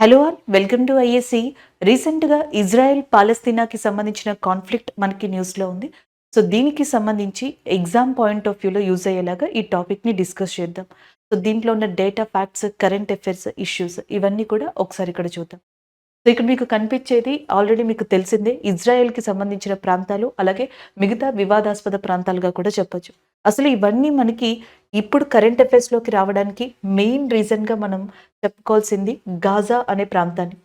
Hello all welcome to ISC. రీసెంట్గా Israel పాలస్తీనాకి సంబంధించిన conflict మనకి న్యూస్లో ఉంది. సో దీనికి సంబంధించి ఎగ్జామ్ పాయింట్ ఆఫ్ వ్యూలో యూజ్ అయ్యేలాగా ఈ టాపిక్ని డిస్కస్ చేద్దాం. సో దీంట్లో ఉన్న data, facts, current affairs, issues ఇవన్నీ కూడా ఒకసారి ఇక్కడ చూద్దాం. సో ఇక్కడ మీకు కనిపించేది ఆల్రెడీ మీకు తెలిసిందే, ఇజ్రాయెల్కి సంబంధించిన ప్రాంతాలు, అలాగే మిగతా వివాదాస్పద ప్రాంతాలుగా కూడా చెప్పొచ్చు. అసలు ఇవన్నీ మనకి ఇప్పుడు కరెంట్ అఫైర్స్లోకి రావడానికి మెయిన్ రీజన్గా మనం చెప్పుకోవాల్సింది గాజా అనే ప్రాంతాన్ని.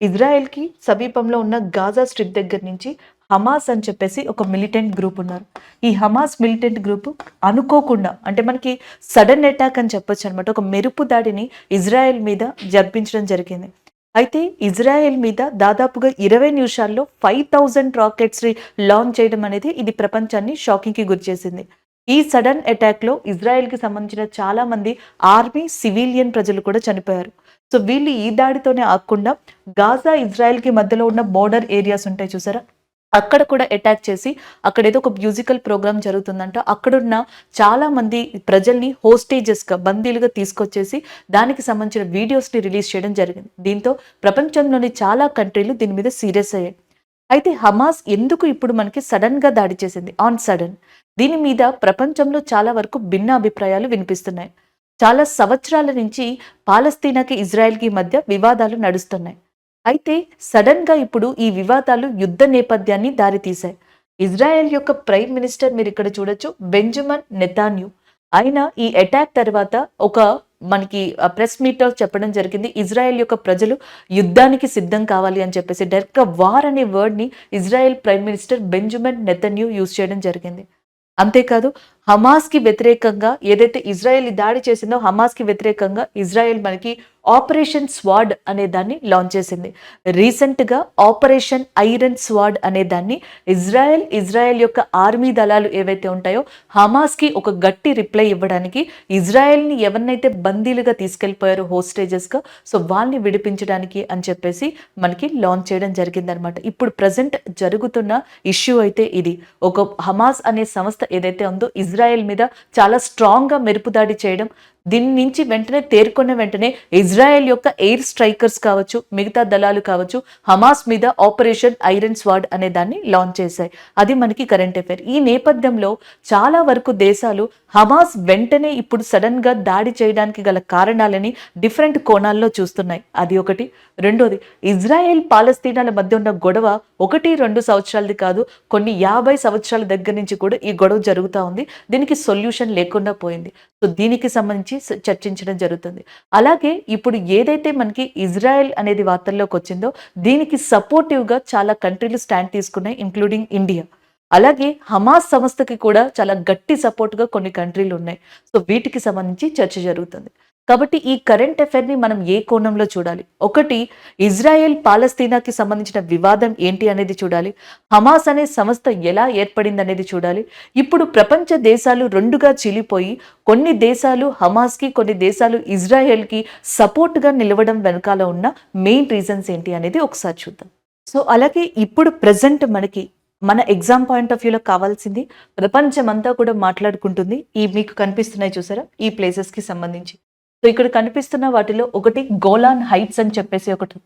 ఇజ్రాయెల్కి సమీపంలో ఉన్న గాజా స్ట్రిప్ దగ్గర నుంచి హమాస్ అని చెప్పేసి ఒక మిలిటెంట్ గ్రూప్ ఉన్నారు. ఈ హమాస్ మిలిటెంట్ గ్రూప్ అనుకోకుండా, అంటే మనకి సడన్ అటాక్ అని చెప్పొచ్చు అనమాట, ఒక మెరుపు దాడిని ఇజ్రాయెల్ మీద జరిపించడం జరిగింది. అయితే ఇజ్రాయెల్ మీద దాదాపుగా 20 నిమిషాల్లో 5000 రాకెట్స్ లాంచ్ చేయడం అనేది ఇది ప్రపంచాన్ని షాకింగ్కి గురిచేసింది. ఈ సడన్ అటాక్లో ఇజ్రాయెల్కి సంబంధించిన చాలా మంది ఆర్మీ, సివిలియన్ ప్రజలు కూడా చనిపోయారు. సో వీళ్ళు ఈ దాడితోనే ఆగకుండా గాజా ఇజ్రాయెల్కి మధ్యలో ఉన్న బోర్డర్ ఏరియాస్ ఉంటాయి చూసారా, అక్కడ కూడా అటాక్ చేసి అక్కడ ఏదో ఒక మ్యూజికల్ ప్రోగ్రామ్ జరుగుతుందంట, అక్కడున్న చాలా మంది ప్రజల్ని హోస్టేజెస్గా, బందీలుగా తీసుకొచ్చేసి దానికి సంబంధించిన వీడియోస్ని రిలీజ్ చేయడం జరిగింది. దీంతో ప్రపంచంలోని చాలా కంట్రీలు దీని మీద సీరియస్ అయ్యాయి. అయితే హమాస్ ఎందుకు ఇప్పుడు మనకి సడన్గా దాడి చేసింది, ఆన్ సడన్? దీని మీద ప్రపంచంలో చాలా వరకు భిన్న అభిప్రాయాలు వినిపిస్తున్నాయి. చాలా సంవత్సరాల నుంచి పాలస్తీనాకి, ఇజ్రాయెల్కి మధ్య వివాదాలు నడుస్తున్నాయి. అయితే సడన్గా ఇప్పుడు ఈ వివాదాలు యుద్ధ నేపథ్యాన్ని దారితీశాయి. ఇజ్రాయెల్ యొక్క ప్రైమ్ మినిస్టర్ మీరు ఇక్కడ చూడొచ్చు, బెంజమిన్ నెతాన్యూ. ఆయన ఈ అటాక్ తర్వాత ఒక మనకి ప్రెస్ మీట్లో చెప్పడం జరిగింది, ఇజ్రాయెల్ యొక్క ప్రజలు యుద్ధానికి సిద్ధం కావాలి అని చెప్పేసి డైరెక్ట్గా వార్ అనే వర్డ్ని Israel prime minister Benjamin Netanyahu use చేయడం జరిగింది. అంతేకాదు, హమాస్కి వ్యతిరేకంగా ఏదైతే ఇజ్రాయెల్ దాడి చేసిందో, హమాస్కి వ్యతిరేకంగా ఇజ్రాయెల్ మనకి ఆపరేషన్ స్వాడ్ అనే దాన్ని లాంచ్ చేసింది. రీసెంట్గా ఆపరేషన్ ఐరన్ స్వాడ్ అనే దాన్ని ఇజ్రాయెల్ యొక్క ఆర్మీ దళాలు ఏవైతే ఉంటాయో హమాస్కి ఒక గట్టి రిప్లై ఇవ్వడానికి, ఇజ్రాయెల్ని ఎవరినైతే బందీలుగా తీసుకెళ్ళిపోయారో హోస్టేజెస్గా, సో వాళ్ళని విడిపించడానికి అని చెప్పేసి మనకి లాంచ్ చేయడం జరిగిందనమాట. ఇప్పుడు ప్రజెంట్ జరుగుతున్న ఇష్యూ అయితే ఇది. ఒక హమాస్ అనే సంస్థ ఏదైతే ఉందో ఇజ్రాయెల్ మీద చాలా స్ట్రాంగ్గా మెరుపు దాడి చేయడం, దీని నుంచి వెంటనే తేరుకున్న వెంటనే ఇజ్రాయెల్ యొక్క ఎయిర్ స్ట్రైకర్స్ కావచ్చు, మిగతా దళాలు కావచ్చు, హమాస్ మీద ఆపరేషన్ ఐరన్ స్వాడ్ అనే దాన్ని లాంచ్ చేశాయి. అది మనకి కరెంట్ అఫైర్. ఈ నేపథ్యంలో చాలా వరకు దేశాలు హమాస్ వెంటనే ఇప్పుడు సడన్ గా దాడి చేయడానికి గల కారణాలని డిఫరెంట్ కోణాల్లో చూస్తున్నాయి. అది ఒకటి. రెండోది, ఇజ్రాయెల్ పాలస్తీనాల మధ్య ఉన్న గొడవ 1-2 సంవత్సరాలది కాదు, కొన్ని 50 సంవత్సరాల దగ్గర నుంచి కూడా ఈ గొడవ జరుగుతూ ఉంది. దీనికి సొల్యూషన్ లేకుండా పోయింది. సో దీనికి సంబంధించి చర్చించడం జరుగుతుంది. అలాగే ఇప్పుడు ఏదైతే మనకి ఇజ్రాయెల్ అనేది వార్తల్లోకి వచ్చిందో దీనికి సపోర్టివ్గా చాలా కంట్రీలు స్టాండ్ తీసుకున్నాయి, ఇంక్లూడింగ్ ఇండియా. అలాగే హమాస్ సంస్థకి కూడా చాలా గట్టి సపోర్ట్గా కొన్ని కంట్రీలు ఉన్నాయి. సో వీటికి సంబంధించి చర్చ జరుగుతుంది. కాబట్టి ఈ కరెంట్ అఫైర్ని మనం ఏ కోణంలో చూడాలి? ఒకటి, ఇజ్రాయెల్ పాలస్తీనాకి సంబంధించిన వివాదం ఏంటి అనేది చూడాలి. హమాస్ అనే సంస్థ ఎలా ఏర్పడింది అనేది చూడాలి. ఇప్పుడు ప్రపంచ దేశాలు రెండుగా చీలిపోయి కొన్ని దేశాలు హమాస్కి, కొన్ని దేశాలు ఇజ్రాయెల్కి సపోర్ట్గా నిలవడం వెనకాల ఉన్న మెయిన్ రీజన్స్ ఏంటి అనేది ఒకసారి చూద్దాం. సో అలాగే ఇప్పుడు ప్రజెంట్ మనకి మన ఎగ్జామ్ పాయింట్ ఆఫ్ వ్యూలో కావాల్సింది, ప్రపంచమంతా కూడా మాట్లాడుకుంటుంది ఈ మీకు కనిపిస్తున్నాయి చూసారా ఈ ప్లేసెస్కి సంబంధించి. సో ఇక్కడ కనిపిస్తున్న వాటిలో ఒకటి గోలాన్ హైట్స్ అని చెప్పేసి ఒకటి,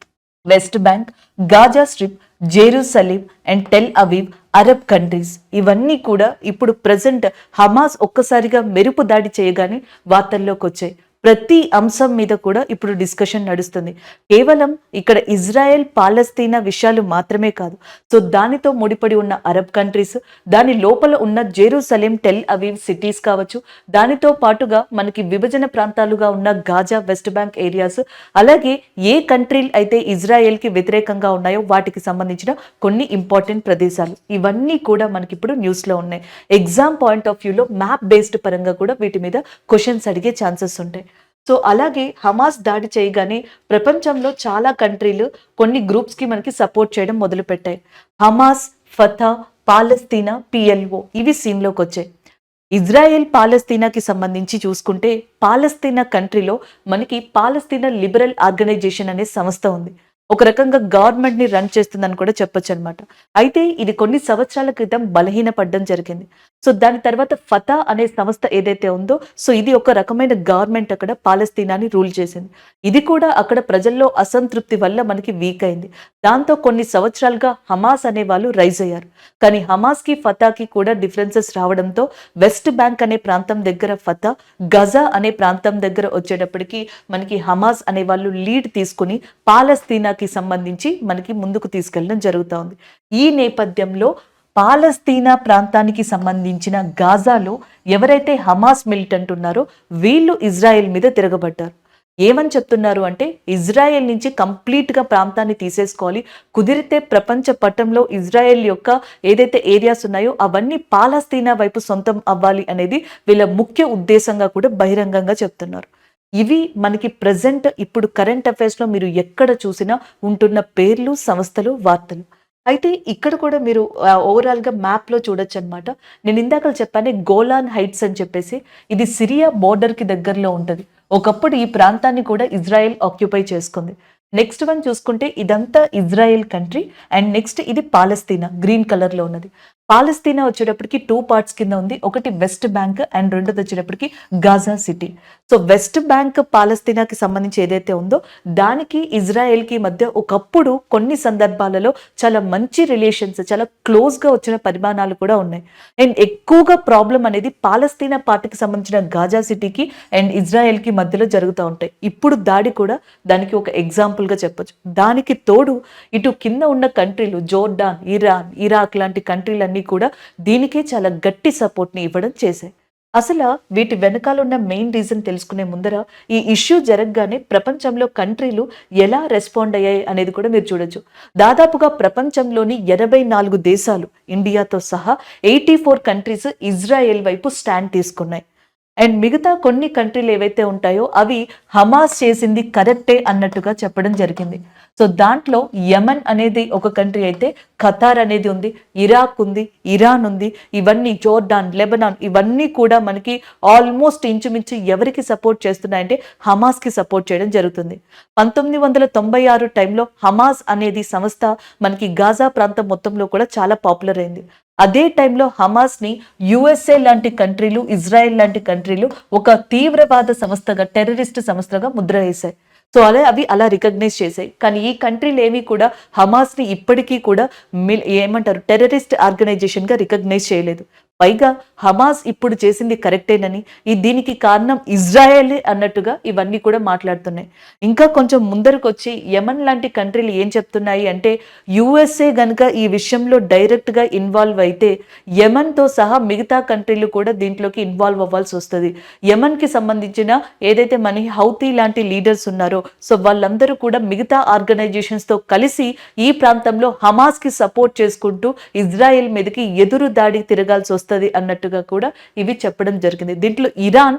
west bank, Gaza strip, Jerusalem and Tel Aviv, Arab countries. ఇవన్నీ కూడా ఇప్పుడు ప్రజెంట్ హమాస్ ఒక్కసారిగా మెరుపు దాడి చేయగానే వార్తల్లోకి వచ్చాయి. ప్రతి అంశం మీద కూడా ఇప్పుడు డిస్కషన్ నడుస్తుంది. కేవలం ఇక్కడ ఇజ్రాయెల్ పాలస్తీనా విషయాలు మాత్రమే కాదు, సో దానితో ముడిపడి ఉన్న అరబ్ కంట్రీస్, దాని లోపల ఉన్న జెరూసలేం, టెల్ అవీవ్ సిటీస్ కావచ్చు, దానితో పాటుగా మనకి విభజన ప్రాంతాలుగా ఉన్న గాజా, వెస్ట్ బ్యాంక్ ఏరియాస్, అలాగే ఏ కంట్రీలు అయితే ఇజ్రాయెల్కి వ్యతిరేకంగా ఉన్నాయో వాటికి సంబంధించిన కొన్ని ఇంపార్టెంట్ ప్రదేశాలు, ఇవన్నీ కూడా మనకి ఇప్పుడు న్యూస్లో ఉన్నాయి. ఎగ్జామ్ పాయింట్ ఆఫ్ వ్యూలో మ్యాప్ బేస్డ్ పరంగా కూడా వీటి మీద క్వశ్చన్స్ అడిగే ఛాన్సెస్ ఉంటాయి. సో అలాగే హమాస్ దాడి చేయగానే ప్రపంచంలో చాలా కంట్రీలు కొన్ని గ్రూప్స్కి మనకి సపోర్ట్ చేయడం మొదలుపెట్టాయి. హమాస్, ఫతా, పాలస్తీనా, PLO ఇవి సీన్లోకి వచ్చాయి. ఇజ్రాయెల్ పాలస్తీనాకి సంబంధించి చూసుకుంటే పాలస్తీనా కంట్రీలో మనకి పాలస్తీనా లిబరల్ ఆర్గనైజేషన్ అనే సంస్థ ఉంది. ఒక రకంగా గవర్నమెంట్ని రన్ చేస్తుందని కూడా చెప్పొచ్చు అనమాట. అయితే ఇది కొన్ని సంవత్సరాల క్రితం బలహీనపడడం జరిగింది. సో దాని తర్వాత ఫతా అనే సంస్థ ఏదైతే ఉందో, సో ఇది ఒక రకమైన గవర్నమెంట్ అక్కడ పాలస్తీనాని రూల్ చేసింది. ఇది కూడా అక్కడ ప్రజల్లో అసంతృప్తి వల్ల మనకి వీక్ అయింది. దాంతో కొన్ని సంవత్సరాలుగా హమాస్ అనే వాళ్ళు రైజ్ అయ్యారు. కానీ హమాస్‌కి, ఫతాకి కూడా డిఫరెన్సెస్ రావడంతో వెస్ట్ బ్యాంక్ అనే ప్రాంతం దగ్గర ఫతా, గజా అనే ప్రాంతం దగ్గర వచ్చేటప్పటికి మనకి హమాస్ అనే వాళ్ళు లీడ్ తీసుకుని పాలస్తీనాకి సంబంధించి మనకి ముందుకు తీసుకెళ్ళడం జరుగుతా ఉంది. ఈ నేపథ్యంలో పాలస్తీనా ప్రాంతానికి సంబంధించిన గాజాలో ఎవరైతే హమాస్ మిలిటెంట్ ఉన్నారో వీళ్ళు ఇజ్రాయెల్ మీద తిరగబడ్డారు. ఏమని చెప్తున్నారు అంటే ఇజ్రాయెల్ నుంచి కంప్లీట్‌గా ప్రాంతాన్ని తీసేసుకోవాలి. కుదిరితే ప్రపంచ పటంలో ఇజ్రాయెల్ యొక్క ఏదైతే ఏరియాస్ ఉన్నాయో అవన్నీ పాలస్తీనా వైపు సొంతం అవ్వాలి అనేది వీళ్ళ ముఖ్య ఉద్దేశంగా కూడా బహిరంగంగా చెప్తున్నారు. ఇవి మనకి ప్రెజెంట్ ఇప్పుడు కరెంట్ అఫైర్స్‌లో మీరు ఎక్కడ చూసినా ఉంటున్న పేర్లు, సంస్థలు, వార్తలు. అయితే ఇక్కడ కూడా మీరు ఓవరాల్‌గా మ్యాప్‌లో చూడొచ్చనమాట. నేను ఇందాకల చెప్పానే గోలాన్ హైట్స్ అని చెప్పేసి, ఇది సిరియా బోర్డర్‌కి దగ్గరలో ఉంటది. ఒకప్పుడు ఈ ప్రాంతాన్ని కూడా ఇజ్రాయెల్ ఆక్యుపై చేసుకుంది. నెక్స్ట్ వన్ చూసుకుంటే ఇదంతా ఇజ్రాయెల్ కంట్రీ అండ్ నెక్స్ట్ ఇది పాలస్తీనా గ్రీన్ కలర్‌లో ఉన్నది. పాలస్తీనా వచ్చేటప్పటికి 2 పార్ట్స్ కింద ఉంది. ఒకటి వెస్ట్ బ్యాంక్ అండ్ రెండోది వచ్చేటప్పటికి Gaza city. So west bank పాలస్తీనాకి సంబంధించి ఏదైతే ఉందో దానికి ఇజ్రాయెల్‌కి మధ్య ఒకప్పుడు కొన్ని సందర్భాలలో చాలా మంచి రిలేషన్స్, చాలా క్లోజ్‌గా వచ్చిన పరిమాణాలు కూడా ఉన్నాయి. అండ్ ఎక్కువగా ప్రాబ్లం అనేది పాలస్తీనా పార్టీకి సంబంధించిన గాజా సిటీకి అండ్ ఇజ్రాయెల్‌కి మధ్యలో జరుగుతూ ఉంటాయి. ఇప్పుడు దాడి కూడా దానికి ఒక ఎగ్జాంపుల్‌గా చెప్పొచ్చు. దానికి తోడు ఇటు కింద ఉన్న కంట్రీలు జోర్డాన్, ఇరాన్, ఇరాక్ లాంటి కంట్రీలన్నీ కూడా దీనికే చాలా గట్టి సపోర్ట్‌ని ఇవ్వడం చేశాయి. అసలు వీటి వెనకాల ఉన్న మెయిన్ రీజన్ తెలుసుకునే ముందర ఈ ఇష్యూ జరగగానే ప్రపంచంలో కంట్రీలు ఎలా రెస్పాండ్ అయ్యాయి అనేది కూడా మీరు చూడొచ్చు. దాదాపుగా ప్రపంచంలోని 84 దేశాలు ఇండియాతో సహా 84 కంట్రీస్ ఇజ్రాయెల్ వైపు స్టాండ్ తీసుకున్నాయి. అండ్ మిగతా కొన్ని కంట్రీలు ఏవైతే ఉంటాయో అవి హమాస్ చేసింది కరెక్టే అన్నట్టుగా చెప్పడం జరిగింది. సో దాంట్లో యమన్ అనేది ఒక కంట్రీ అయితే, ఖతార్ అనేది ఉంది, ఇరాక్ ఉంది, ఇరాన్ ఉంది, ఇవన్నీ జోర్డాన్, లెబనాన్ ఇవన్నీ కూడా మనకి ఆల్మోస్ట్ ఇంచుమించు ఎవరికి సపోర్ట్ చేస్తున్నాయంటే హమాస్కి సపోర్ట్ చేయడం జరుగుతుంది. 1996 టైంలో హమాస్ అనేది సంస్థ మనకి గాజా ప్రాంతం మొత్తంలో కూడా చాలా పాపులర్ అయింది. అదే టైంలో హమాస్ని యుఎస్ఏ లాంటి కంట్రీలు, ఇజ్రాయెల్ లాంటి కంట్రీలు ఒక తీవ్రవాద సంస్థగా, టెర్రరిస్ట్ సంస్థగా ముద్ర వేశాయి. సో అవి అలా రికగ్నైజ్ చేశాయి. కానీ ఈ కంట్రీలు ఏవి కూడా హమాస్ని ఇప్పటికీ కూడా ఏమంటారు టెర్రరిస్ట్ ఆర్గనైజేషన్గా రికగ్నైజ్ చేయలేదు. పైగా హమాస్ ఇప్పుడు చేసింది కరెక్టేనని, దీనికి కారణం ఇజ్రాయెల్ అన్నట్టుగా ఇవన్నీ కూడా మాట్లాడుతున్నాయి. ఇంకా కొంచెం ముందరకు వచ్చి యమన్ లాంటి కంట్రీలు ఏం చెప్తున్నాయి అంటే యుఎస్ఏ గనుక ఈ విషయంలో డైరెక్ట్గా ఇన్వాల్వ్ అయితే యమన్తో సహా మిగతా కంట్రీలు కూడా దీంట్లోకి ఇన్వాల్వ్ అవ్వాల్సి వస్తుంది. యమన్కి సంబంధించిన ఏదైతే మన హౌతీ లాంటి లీడర్స్ ఉన్నారో సో వాళ్ళందరూ కూడా మిగతా ఆర్గనైజేషన్స్తో కలిసి ఈ ప్రాంతంలో హమాస్కి సపోర్ట్ చేసుకుంటూ ఇజ్రాయెల్ మీదకి ఎదురు దాడి తిరగాల్సి వస్తుంది అన్నట్టుగా కూడా ఇవి చెప్పడం జరిగింది. దీంట్లో ఇరాన్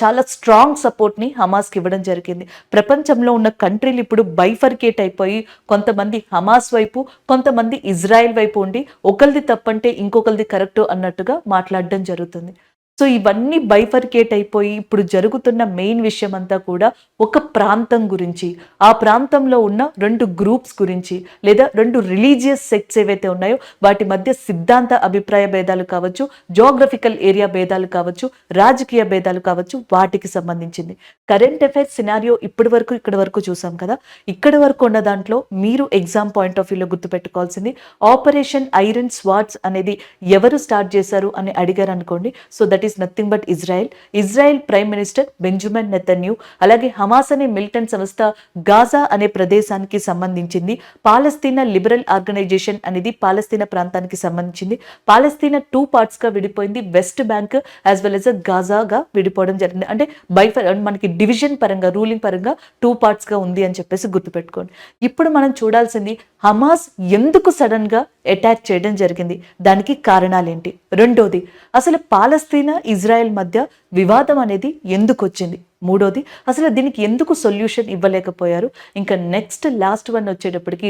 చాలా స్ట్రాంగ్ సపోర్ట్ని హమాస్కి ఇవ్వడం జరిగింది. ప్రపంచంలో ఉన్న కంట్రీలు ఇప్పుడు బైఫర్కేట్ అయిపోయి కొంతమంది హమాస్ వైపు, కొంతమంది ఇజ్రాయెల్ వైపు ఉండి ఒకరిది తప్పంటే ఇంకొకరిది కరెక్ట్ అన్నట్టుగా మాట్లాడడం జరుగుతుంది. సో ఇవన్నీ బైఫర్కేట్ అయిపోయి ఇప్పుడు జరుగుతున్న మెయిన్ విషయం అంతా కూడా ఒక ప్రాంతం గురించి, ఆ ప్రాంతంలో ఉన్న 2 గ్రూప్స్ గురించి లేదా 2 రిలీజియస్ సెక్ట్స్ ఏవైతే ఉన్నాయో వాటి మధ్య సిద్ధాంత అభిప్రాయ భేదాలు కావచ్చు, జోగ్రఫికల్ ఏరియా భేదాలు కావచ్చు, రాజకీయ భేదాలు కావచ్చు, వాటికి సంబంధించింది. కరెంట్ అఫైర్స్ సినారియో ఇక్కడ వరకు చూసాం కదా. ఇక్కడ వరకు ఉన్న దాంట్లో మీరు ఎగ్జామ్ పాయింట్ ఆఫ్ వ్యూలో గుర్తుపెట్టుకోవాల్సింది ఆపరేషన్ ఐరన్ స్వార్డ్స్ అనేది ఎవరు స్టార్ట్ చేశారు అని అడిగారు అనుకోండి. So that is nothing but Israel prime minister Benjamin Netanyahu. అలాగే హమాస్ అనే మిలిటెంట్ సంస్థ గాజా అనే ప్రదేశానికి సంబంధించింది. పాలస్తీనా లిబరల్ ఆర్గనైజేషన్ అనేది పాలస్తీనా ప్రాంతానికి సంబంధించింది. పాలస్తీనా 2 పార్ట్స్గా విడిపోయింది. West bank as well as గాజాగా విడిపోవడం జరిగింది. అంటే మనకి డివిజన్ పరంగా, రూలింగ్ పరంగా 2 పార్ట్స్గా ఉంది అని చెప్పేసి గుర్తుపెట్టుకోండి. ఇప్పుడు మనం చూడాల్సింది హమాస్ ఎందుకు సడన్ గా అటాక్ చేయడం జరిగింది, దానికి కారణాలేంటి. రెండోది అసలు పాలస్తీనా ఇజ్రాయెల్ మధ్య వివాదం అనేది ఎందుకు వచ్చింది. మూడోది అసలు దీనికి ఎందుకు సొల్యూషన్ ఇవ్వలేకపోయారు. ఇంకా నెక్స్ట్ లాస్ట్ వన్ వచ్చేటప్పటికి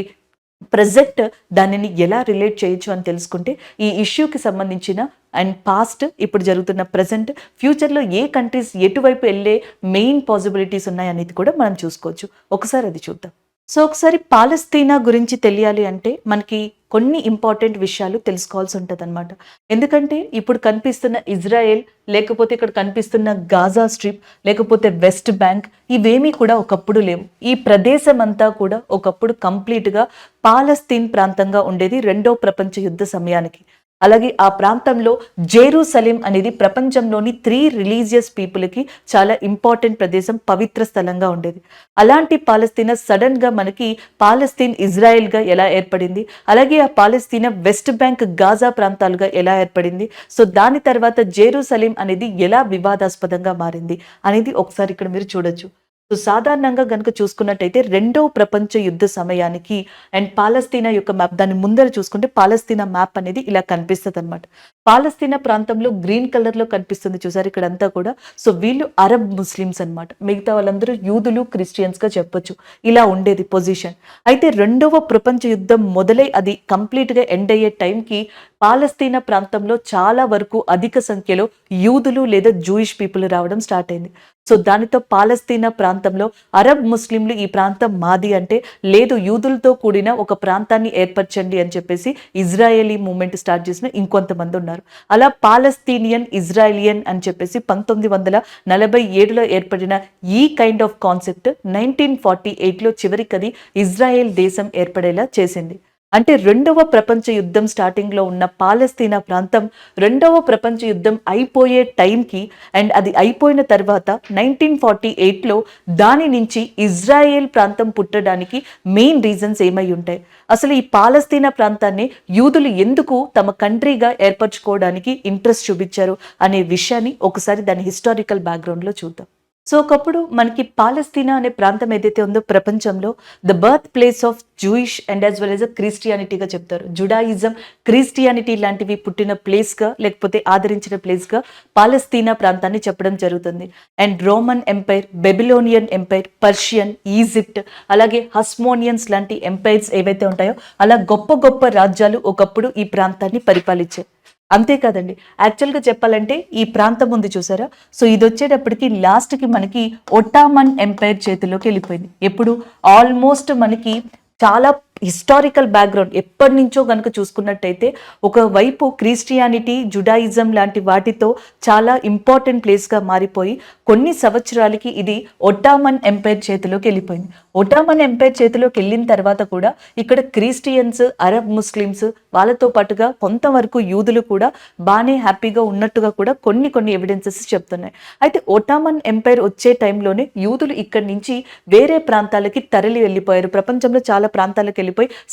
ప్రజెంట్ దానిని ఎలా రిలేట్ చేయొచ్చు అని తెలుసుకుంటే ఈ ఇష్యూకి సంబంధించిన అండ్ పాస్ట్, ఇప్పుడు జరుగుతున్న ప్రజెంట్, ఫ్యూచర్లో ఏ కంట్రీస్ ఎటువైపు వెళ్ళే మెయిన్ పాసిబిలిటీస్ ఉన్నాయనేది కూడా మనం చూసుకోవచ్చు. ఒకసారి అది చూద్దాం. సో ఒకసారి పాలస్తీనా గురించి తెలియాలి అంటే మనకి కొన్ని ఇంపార్టెంట్ విషయాలు తెలుసుకోవాల్సి ఉంటదనమాట. ఎందుకంటే ఇప్పుడు కనిపిస్తున్న ఇజ్రాయెల్, లేకపోతే ఇక్కడ కనిపిస్తున్న గాజా స్ట్రిప్, లేకపోతే వెస్ట్ బ్యాంక్ ఇవేమీ కూడా ఒకప్పుడు లేవు. ఈ ప్రదేశం అంతా కూడా ఒకప్పుడు కంప్లీట్‌గా పాలస్తీన్ ప్రాంతంగా ఉండేది రెండో ప్రపంచ యుద్ధ సమయానికి. అలాగే ఆ ప్రాంతంలో జెరూసలేం అనేది ప్రపంచంలోని 3 రిలీజియస్ పీపుల్‌కి చాలా ఇంపార్టెంట్ ప్రదేశం, పవిత్ర స్థలంగా ఉండేది. అలాంటి పాలస్తీనా సడన్‌గా మనకి పాలస్తీన్ ఇజ్రాయెల్‌గా ఎలా ఏర్పడింది? అలాగే ఆ పాలస్తీనా వెస్ట్ బ్యాంక్, గాజా ప్రాంతాలుగా ఎలా ఏర్పడింది? సో దాని తర్వాత జెరూసలేం అనేది ఎలా వివాదాస్పదంగా మారింది అనేది ఒకసారి ఇక్కడ మీరు చూడొచ్చు. సో సాధారణంగా గనుక చూసుకున్నట్టయితే రెండో ప్రపంచ యుద్ధ సమయానికి అండ్ పాలస్తీనా యొక్క మ్యాప్, దాని ముందర చూసుకుంటే పాలస్తీనా మ్యాప్ అనేది ఇలా కనిపిస్తదనమాట. పాలస్తీనా ప్రాంతంలో గ్రీన్ కలర్‌లో కనిపిస్తుంది చూసారు ఇక్కడంతా కూడా. సో వీళ్ళు అరబ్ ముస్లిమ్స్ అన్నమాట. మిగతా వాళ్ళందరూ యూదులు, క్రిస్టియన్స్‌గా చెప్పొచ్చు. ఇలా ఉండేది పొజిషన్. అయితే రెండవ ప్రపంచ యుద్ధం మొదలై అది కంప్లీట్‌గా ఎండ్ అయ్యే టైంకి పాలస్తీనా ప్రాంతంలో చాలా వరకు అధిక సంఖ్యలో యూదులు లేదా జూయిష్ పీపుల్ రావడం స్టార్ట్ అయింది. సో దానితో పాలస్తీనా ప్రాంతంలో అరబ్ ముస్లింలు ఈ ప్రాంతం మాది అంటే, లేదు యూదులతో కూడిన ఒక ప్రాంతాన్ని ఏర్పరచండి అని చెప్పేసి ఇజ్రాయేలీ మూవ్మెంట్ స్టార్ట్ చేసిన ఇంకొంతమంది ఉన్నారు. అలా పాలస్తీనియన్, ఇజ్రాయేలియన్ అని చెప్పేసి 1947లో ఏర్పడిన ఈ కైండ్ ఆఫ్ కాన్సెప్ట్ 1948లో చివరికది ఇజ్రాయెల్ దేశం ఏర్పడేలా చేసింది. అంటే రెండవ ప్రపంచ యుద్ధం స్టార్టింగ్లో ఉన్న పాలస్తీనా ప్రాంతం రెండవ ప్రపంచ యుద్ధం అయిపోయే టైంకి అండ్ అది అయిపోయిన తర్వాత 1948లో దాని నుంచి ఇజ్రాయెల్ ప్రాంతం పుట్టడానికి మెయిన్ రీజన్స్ ఏమై ఉంటాయి? అసలు ఈ పాలస్తీనా ప్రాంతాన్ని యూదులు ఎందుకు తమ కంట్రీగా ఏర్పరచుకోవడానికి ఇంట్రెస్ట్ చూపించారు అనే విషయాన్ని ఒకసారి దాని హిస్టారికల్ బ్యాక్గ్రౌండ్లో చూద్దాం. సో ఒకప్పుడు మనకి పాలస్తీనా అనే ప్రాంతం ఏదైతే ఉందో ప్రపంచంలో the birth place of Jewish and as well as క్రిస్టియానిటీగా చెప్తారు. జుడాయిజం, క్రిస్టియానిటీ లాంటివి పుట్టిన ప్లేస్గా లేకపోతే ఆదరించిన ప్లేస్గా పాలస్తీనా ప్రాంతాన్ని చెప్పడం జరుగుతుంది. And Roman empire, Babylonian empire, Persian, Egypt, అలాగే హస్మోనియన్స్ లాంటి ఎంపైర్స్ ఏవైతే ఉంటాయో అలా గొప్ప గొప్ప రాజ్యాలు ఒకప్పుడు ఈ ప్రాంతాన్ని పరిపాలించాయి. అంతేకాదండి, యాక్చువల్గా చెప్పాలంటే ఈ ప్రాంతం ఉంది చూసారా, సో ఇది వచ్చేటప్పటికి లాస్ట్కి మనకి ఒట్టామన్ ఎంపైర్ చేతిలోకి వెళ్ళిపోయింది. ఎప్పుడు ఆల్మోస్ట్ మనకి చాలా హిస్టారికల్ బ్యాక్గ్రౌండ్ ఎప్పటి నుంచో కనుక చూసుకున్నట్టయితే ఒకవైపు క్రిస్టియానిటీ, జుడాయిజం లాంటి వాటితో చాలా ఇంపార్టెంట్ ప్లేస్గా మారిపోయి కొన్ని సంవత్సరాలకి ఇది ఒట్టామన్ ఎంపైర్ చేతిలోకి వెళ్ళిపోయింది. ఒట్టామన్ ఎంపైర్ చేతిలోకి వెళ్ళిన తర్వాత కూడా ఇక్కడ క్రిస్టియన్స్, అరబ్ ముస్లిమ్స్ వాళ్ళతో పాటుగా కొంతవరకు యూదులు కూడా బాగానే హ్యాపీగా ఉన్నట్టుగా కూడా కొన్ని ఎవిడెన్సెస్ చెప్తున్నాయి. అయితే ఒట్టామన్ ఎంపైర్ వచ్చే టైంలోనే యూదులు ఇక్కడి నుంచి వేరే ప్రాంతాలకి తరలి వెళ్ళిపోయారు. ప్రపంచంలో చాలా ప్రాంతాలకు వెళ్ళిపోయి